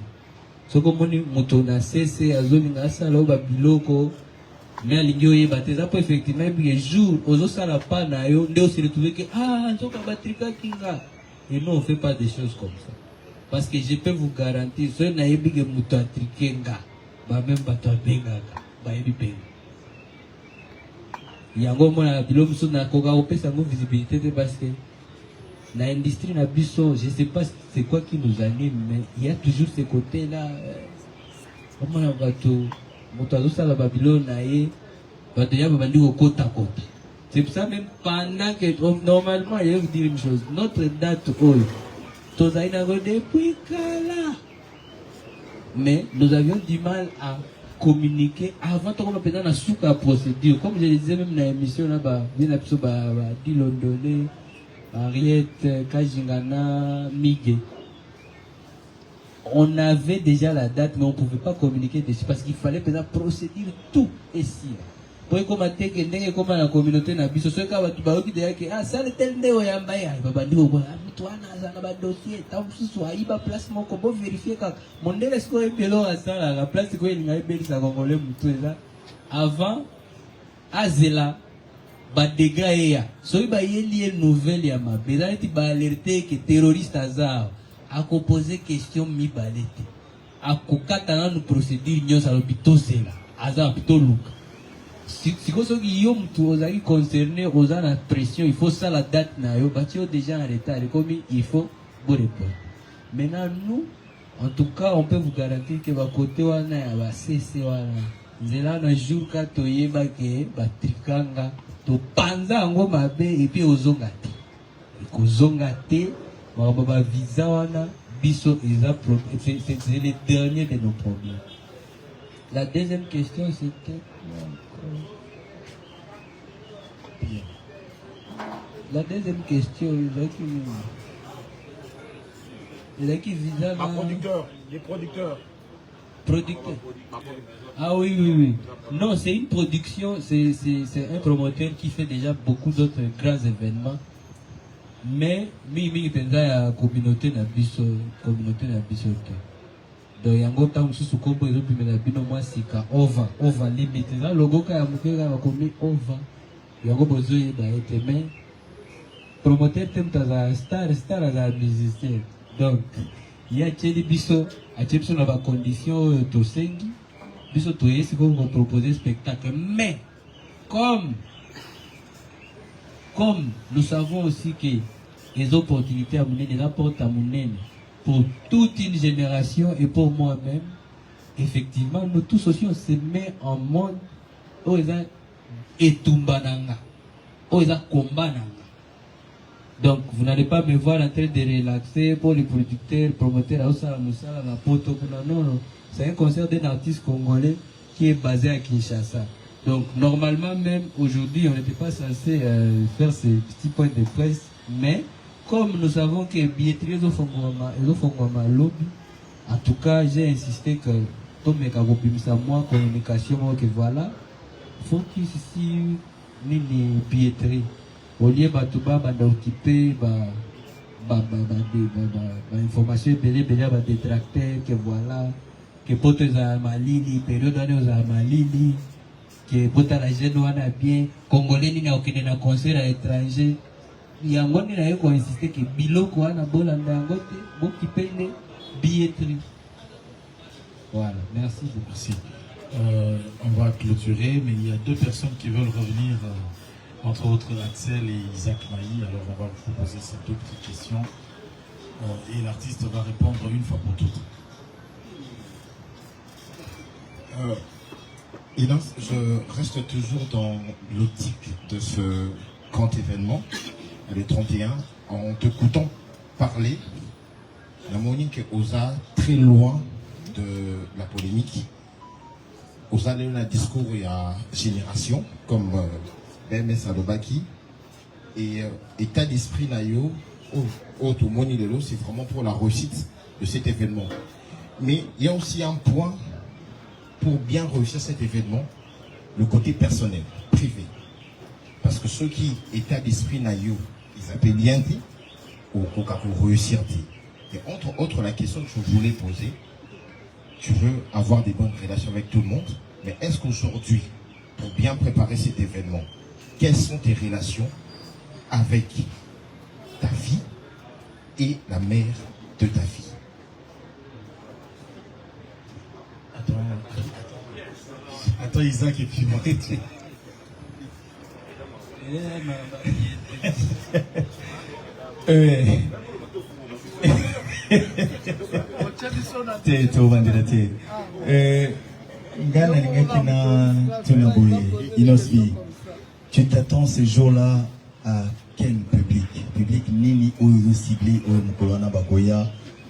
Ce que mon motona cessé à zone ngasala ba biloko mais alingio yeba teza po effectivement bien jour ozo sala pa na yo ndio se retrouver que nzoka batrika kinga et non on fait pas des choses comme ça parce que je peux vous garantir ce na yebi que muto atrikenga ba même bato benga ba yebi benga yango mona biloko so na koka opesa ngo visibilité parce que dans l'industrie, je ne sais pas c'est quoi qui nous anime, mais il y a toujours ce côté-là. Comment on va tout ça la Babylone, c'est pour ça même pendant que normalement, il y a vous dire une chose. Notre date, depuis mais nous avions du mal à communiquer avant qu'on ait dans la procédure. Comme je le disais même dans l'émission là-bas, dit Londonais. Ariette, Kajingana, Miguel. On avait déjà la date, mais on ne pouvait pas communiquer dessus parce qu'il fallait procéder tout ici. Pour commenter que comme la communauté n'a pas ce cas, tu vas dire que ça le tel ne oya mbaya, baba ndi obo, toi na za na dossier, ta mususu aiba place mon kobo vérifier quand mon délai score est bello à ça la place ko il ngai beli sa congolais mutu là avant azela ba dégâts ya so ba yeli nouvelle ya ma bezaleti ba alerter que terroriste azar a composé question mi balete a kokata na nous procédure nyonso lobito zela azar plutôt luka si koso ki yo mtu ozaki concerné oza na pression il faut ça la date na yo bati yo déjà en retard comme il faut vous répondre maintenant nous en tout cas on peut vous garantir que ba côté wana ya ba CC wana nzela na jour ka toyeba ke ba trikanga to panza ngo mabe et puis ozonga te kozonga te ba visa wana biso eza c'est le dernier de nos problèmes. La deuxième question c'était bien. La deuxième question il a qui visa les producteurs. Producteur. Ah oui. Non, c'est une production, c'est un promoteur qui fait déjà beaucoup d'autres grands événements. Mais, mi penza ya communauté na biso. Donc, yango tam susu kombo ezo pimela bino mwa sika over limite. Na logo ka ya mukega bakomi over. Yango bozo yeba ete mais promoteur temta za star za musicien. Donc, il y a tcheli biso biso na ba condition to sengi biso to yesi ko proposer spectacle mais comme nous savons aussi que les opportunités à Mounene rapportent à Mounene pour toute une génération et pour moi-même effectivement nous tous aussi on se met en mode oza etumbananga oza kombananga Donc, vous n'allez pas me voir en train de relaxer pour les producteurs, promoteurs, non, non. C'est un concert d'un artiste congolais qui est basé à Kinshasa. Donc, normalement, même aujourd'hui, on n'était pas censé faire ces petits points de presse, mais comme nous savons que billetterie est au lobby, en tout cas, j'ai insisté que, comme mes moi, communication, que voilà, il faut qu'il y ait une billetterie. Au lieu de occuper information détracteur que voilà que pote za malili période za malili que pote la jeune wana bien congolais ni na okende na concert à étranger yango ni na yeko insister que biloko wana bolanda yango te bokipe ile billetterie. Voilà, merci. Merci. On va clôturer, mais il y a deux personnes qui veulent revenir, entre autres Axel et Isaac Maï. Alors on va vous poser ces deux petites questions et l'artiste va répondre une fois pour toutes. Inas, je reste toujours dans l'optique de ce grand événement, le 31, en t'écoutant parler. La Monique osa très loin de la polémique. Osa un discours il y a génération, comme BMS Alobaki, et état d'esprit naïo, tout moni lelo, c'est vraiment pour la réussite de cet événement. Mais il y a aussi un point pour bien réussir cet événement, le côté personnel, privé. Parce que ceux qui état d'esprit naïo, ils appellent bien dit, ou pour réussir dit. Et entre autres, la question que je voulais poser, tu veux avoir des bonnes relations avec tout le monde, mais est-ce qu'aujourd'hui, pour bien préparer cet événement, quelles sont tes relations avec ta fille et la mère de ta fille? Attends Isaac et puis moi. Tu t'attends ce jour-là à quel public? Public nini ou ciblé ou Mukolana Bagoya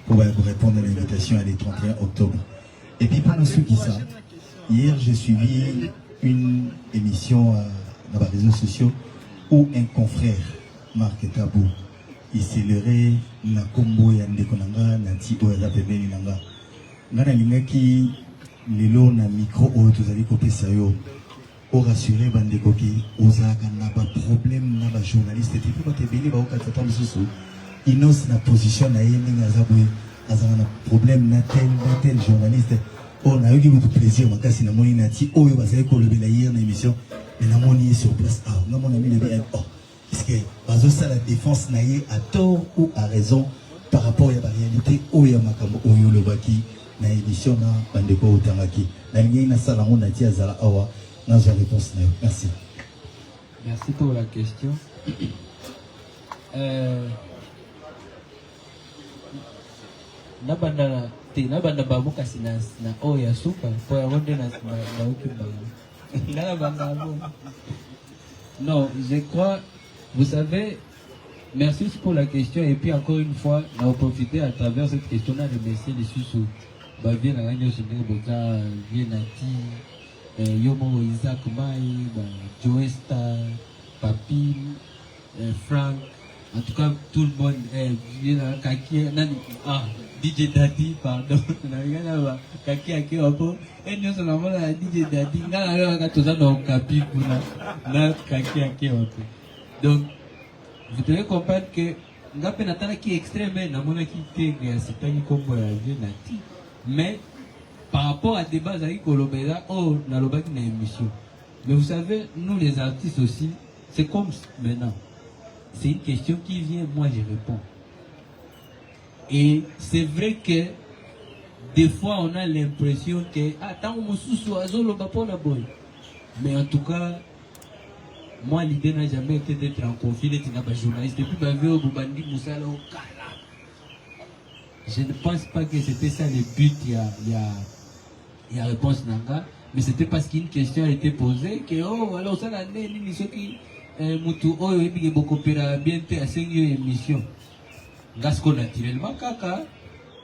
pour répondre à l'invitation à les 31 octobre. Et puis pour ceux qui savent, hier j'ai suivi une émission dans les réseaux sociaux où un confrère, Marc Tabou, il célébrait la combo ya ndekonanga nanti oya pembeni nanga. Ngana lingaki lelo na micro o tozali kopesa yo o rassurer bandeko ki ozaka na ba problème na ba journaliste et puis ba tebeli ba okatata misusu inos na position na yende ngazaboye azana na problème na tel journaliste on a eu du plaisir makasi na moni nati oyo bazali ko lobela hier na émission mais na moni sur place ah na mon ami le bien oh est-ce que bazo ça la défense naie à tort ou à raison par rapport à la réalité oyo makambo oyo lobaki na émission na bandeko utangaki na ngi na sala on a dit azala awa na la réponse na. Merci. Merci pour la question. Nabanda babu kasi na oya super pour rendre na non, je crois, vous savez, merci pour la question et puis encore une fois, on a profité à travers cette question-là de remercier les sous bien la radio Boka, Vienati, Yomo Isaac Mai, Joesta, Papi, Frank, en tout cas tout le monde, Kaki, DJ Daddy, pardon, Kaki Ake Opo, et nous sommes là, DJ Daddy, donc, vous devez comprendre que Ngapenatana qui est extrême, mais par rapport à des bases avec Kolobeda, oh, na lobaki na émission. Mais vous savez, nous les artistes aussi, c'est comme maintenant. C'est une question qui vient, moi je réponds. Et c'est vrai que des fois on a l'impression que attends mon sous azolo bapona boy. Mais en tout cas, moi l'idée n'a jamais été d'être en conflit avec un journaliste. Depuis ma vie au Boubandi Moussala au Kala. Je ne pense pas que c'était ça le but, il y a réponse nanga, mais c'était parce qu'une question a été posée que oh alors ça l'année ni ceux qui mutu oyo ebike bokopera bien te asengi yo émission ngasko naturellement kaka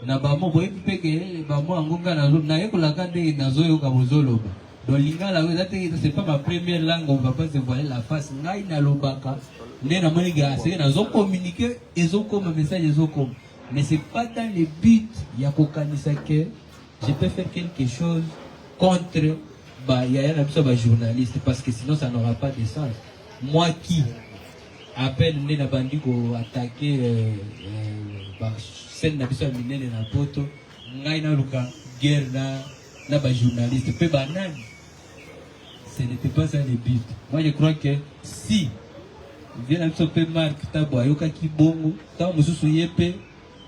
na bamo boyebi peke bamo yango nga nayekolaka ndenge nazoyoka bozoloba donc lingala oyo eza te c'est pas ma première langue on va pas se voiler la face ngai nalobaka nde namoni ga seke nazocommuniquer ezokoma message ezokoma mais c'est pas dans le but ya kokanisa que je peux faire quelque chose contre yaya na biso bajournaliste parce que sinon ça n'aura pas de sens. Moi qui appelle nde na bandi koattaquer scène na biso ya minene na poto ngai naluka guerre na bajournaliste mpe banani. Ce n'était pas ça le but. Moi je crois que si vient na biso mpe Marc Tabo ayokaki bongo ntango mosusu ye mpe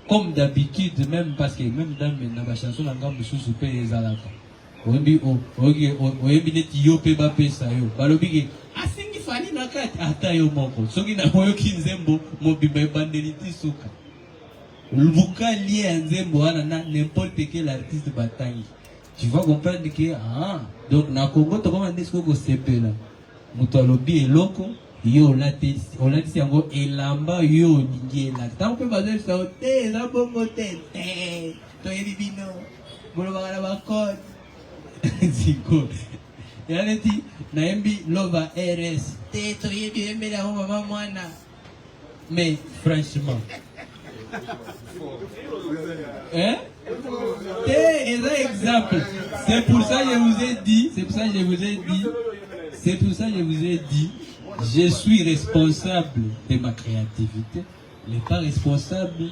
comme d'habitude, même parce que même dans ma chanson, la gamme de sous-soupe et Zalaka. Oyebi neti yo pe ba pesa yo. Balobi asingi fali na kati ata yo moko. Soki na moyo kinzembo mobimba bandeliti suka. Lubuka lié nzembo wana na n'importe quel artiste batangi. Tu vas comprendre que donc na Congo to comment est-ce que sepela. Muto alobi eloko yo olatisi yango elamba yo ningi elaka ntango mpe bazolisa te eza bongo te toyebi bino bolobaka na bakode ziko ela neti nayembi loba rs te toyebi oyembeli yango mama mwana mais franchement te eza exemple c'est pour ça que je vous ai dit je suis responsable de ma créativité, mais pas responsable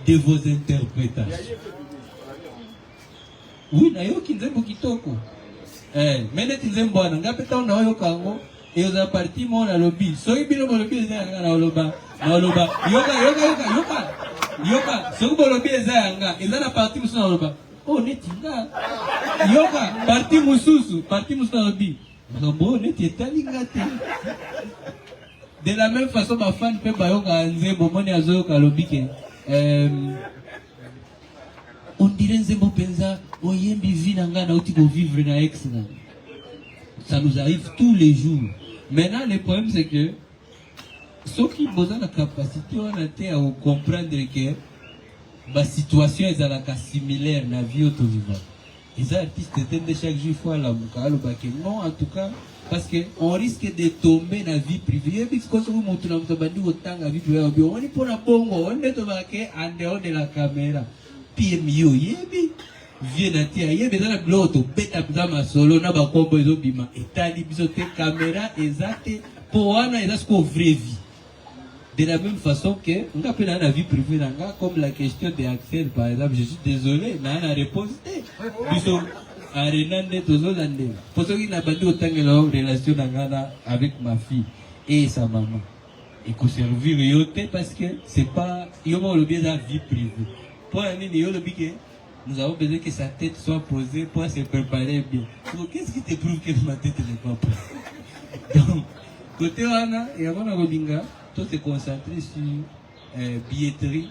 de vos interprétations. Oui, nayoki nzembo kitoko. Mais neti nzembo wana ngapeta ona oyoka ngo et aux parties mon na lobby. Soki bino mo lobby eza na oloba. Yoka, soki bo lobby eza yanga, eza na partie mususu na oloba. Oh neti nga. Yoka, partie mususu na lobby. Bon, neti etali ngate. De la même façon, ma fan peut bayoka nzembo moni azoyoka lobike. On dirait nzembo penza oyembi vi na nga na uti ko vivre na ex na. Ça nous arrive tous les jours. Maintenant, le problème c'est que ceux qui ont la capacité on a été à comprendre que la situation est similaire na vie auto-vivante. Les artistes étaient chaque jour fois la mukalo baké non en tout cas parce que on risque de tomber dans la vie privée parce que si vous montrez dans votre bandi autant la vie privée on est pour la bongo on est tobaké en dehors de la caméra puis mieux yebi vient à tia yebi dans la bloto beta pizama solo na ba kombo ezo bima etali biso te caméra exacte pour wana est ce qu'on vraie vie. De la même façon que, on appelle la vie privée, comme la question de Axel, par exemple, je suis désolé, on a la réponse. Pour ceux qui n'ont pas dit autant que la relation avec ma fille et sa maman. Et qu'on servir yoté parce que c'est pas, il y a le bien de la vie privée. Pour la ligne, nous avons besoin que sa tête soit posée pour se préparer bien. Donc, qu'est-ce qui te prouve que ma tête n'est pas posée? Donc, côté Wana, et avant la Robinga, tout se concentrer sur billetterie,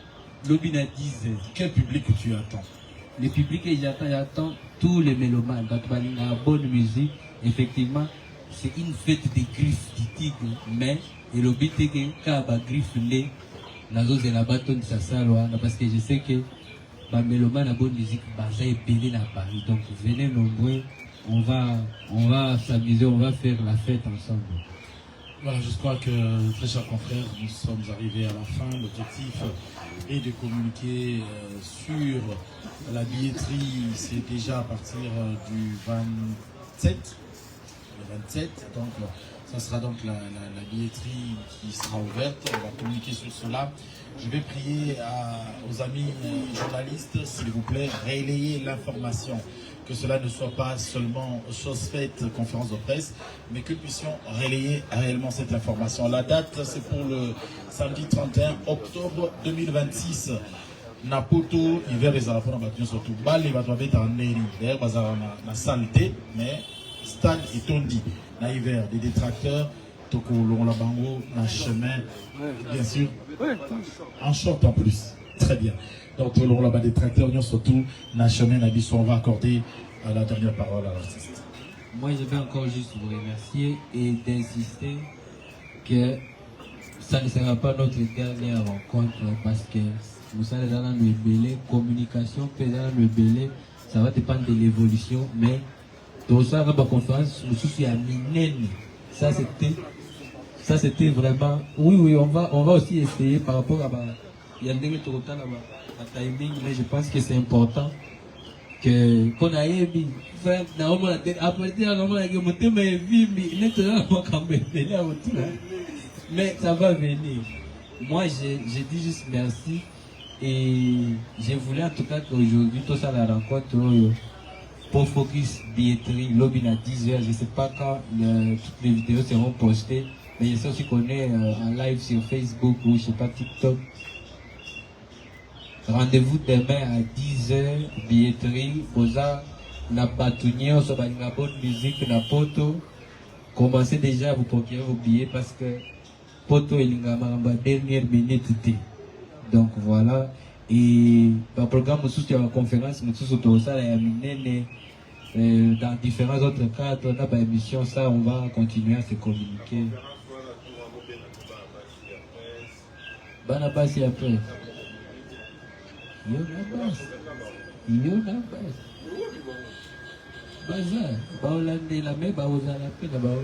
l'obina 10. Quel public que tu attends? Le public que j'attends tous les mélomanes. Donc, la bonne musique, effectivement, c'est une fête des griffes du tigre, mais et le but est que quand la griffe les, la zone de la bâtonne, ça s'alloie, parce que je sais que la mélomane, la bonne musique, ça est belé à Paris. Donc, venez nombreux, on va s'amuser, on va faire la fête ensemble. Voilà, je crois que, très chers confrères, nous sommes arrivés à la fin. L'objectif est de communiquer sur la billetterie. C'est déjà à partir du 27. Le 27, donc ça sera donc la billetterie qui sera ouverte. On va communiquer sur cela. Je vais prier aux amis journalistes, s'il vous plaît, relayer l'information. Que cela ne soit pas seulement chose faite, conférence de presse, mais que nous puissions relayer réellement cette information. La date, c'est pour le samedi 31 octobre 2026. Napoto, hiver et Zarafona, Batuyon surtout. Bali, Batouabet en Neri, d'ailleurs, Bazarana, na saleté, mais stade et tondi. Na hiver, des détracteurs, Toko, Long Labango, na chemin, bien sûr, en short en plus. Très bien. Donc, tout le long là-bas des tracteurs, surtout, National Nabiso, on va accorder la dernière parole à l'artiste. Moi, je vais encore juste vous remercier et d'insister que ça ne sera pas notre dernière rencontre parce que nous allons dans le belé, communication, dans le belé, ça va dépendre de l'évolution, mais tout ça, la conférence, je suis à Minene. Ça c'était vraiment. Oui, on va aussi essayer par rapport à il y a des timing, mais je pense que c'est important que qu'on aille faire normalement après mais ça va venir. Moi j'ai dit juste merci et je voulais en tout cas qu'aujourd'hui tout ça la rencontre pour Focus Billetterie lobby à 10h. Je sais pas quand toutes les vidéos seront postées, mais je sais aussi qu'on est en live sur Facebook ou je sais pas TikTok. Rendez-vous demain à 10h, billetterie, Oza, na Batunier, sur la bonne musique, na Poto. Commencez déjà à vous procurer vos billets parce que Poto est la dernière minute. Donc voilà. Et dans le programme, nous sommes en conférence, nous sommes dans différents autres cadres, on a une émission, ça, on va continuer à se communiquer. Banabasi après. Yonabas. Bazar. Baolande la me baoza la pe na bao.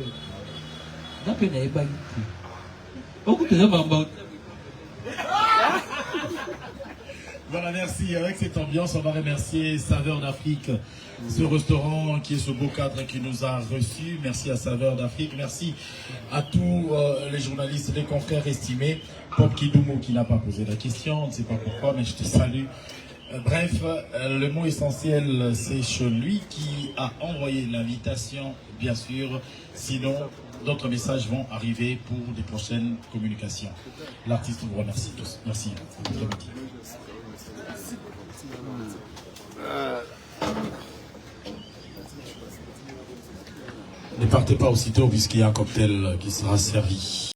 Na pe na eba iti. Okutuza bamba. Voilà, merci. Avec cette ambiance, on va remercier Saveur d'Afrique, ce restaurant qui est ce beau cadre qui nous a reçus. Merci à Saveur d'Afrique. Merci à tous les journalistes, les confrères estimés. Pop Kidumo qui n'a pas posé la question, on ne sait pas pourquoi, mais je te salue. Bref, le mot essentiel, c'est celui qui a envoyé l'invitation, bien sûr. Sinon, d'autres messages vont arriver pour des prochaines communications. L'artiste vous remercie tous. Merci. Ne partez pas aussitôt puisqu'il y a un cocktail qui sera servi.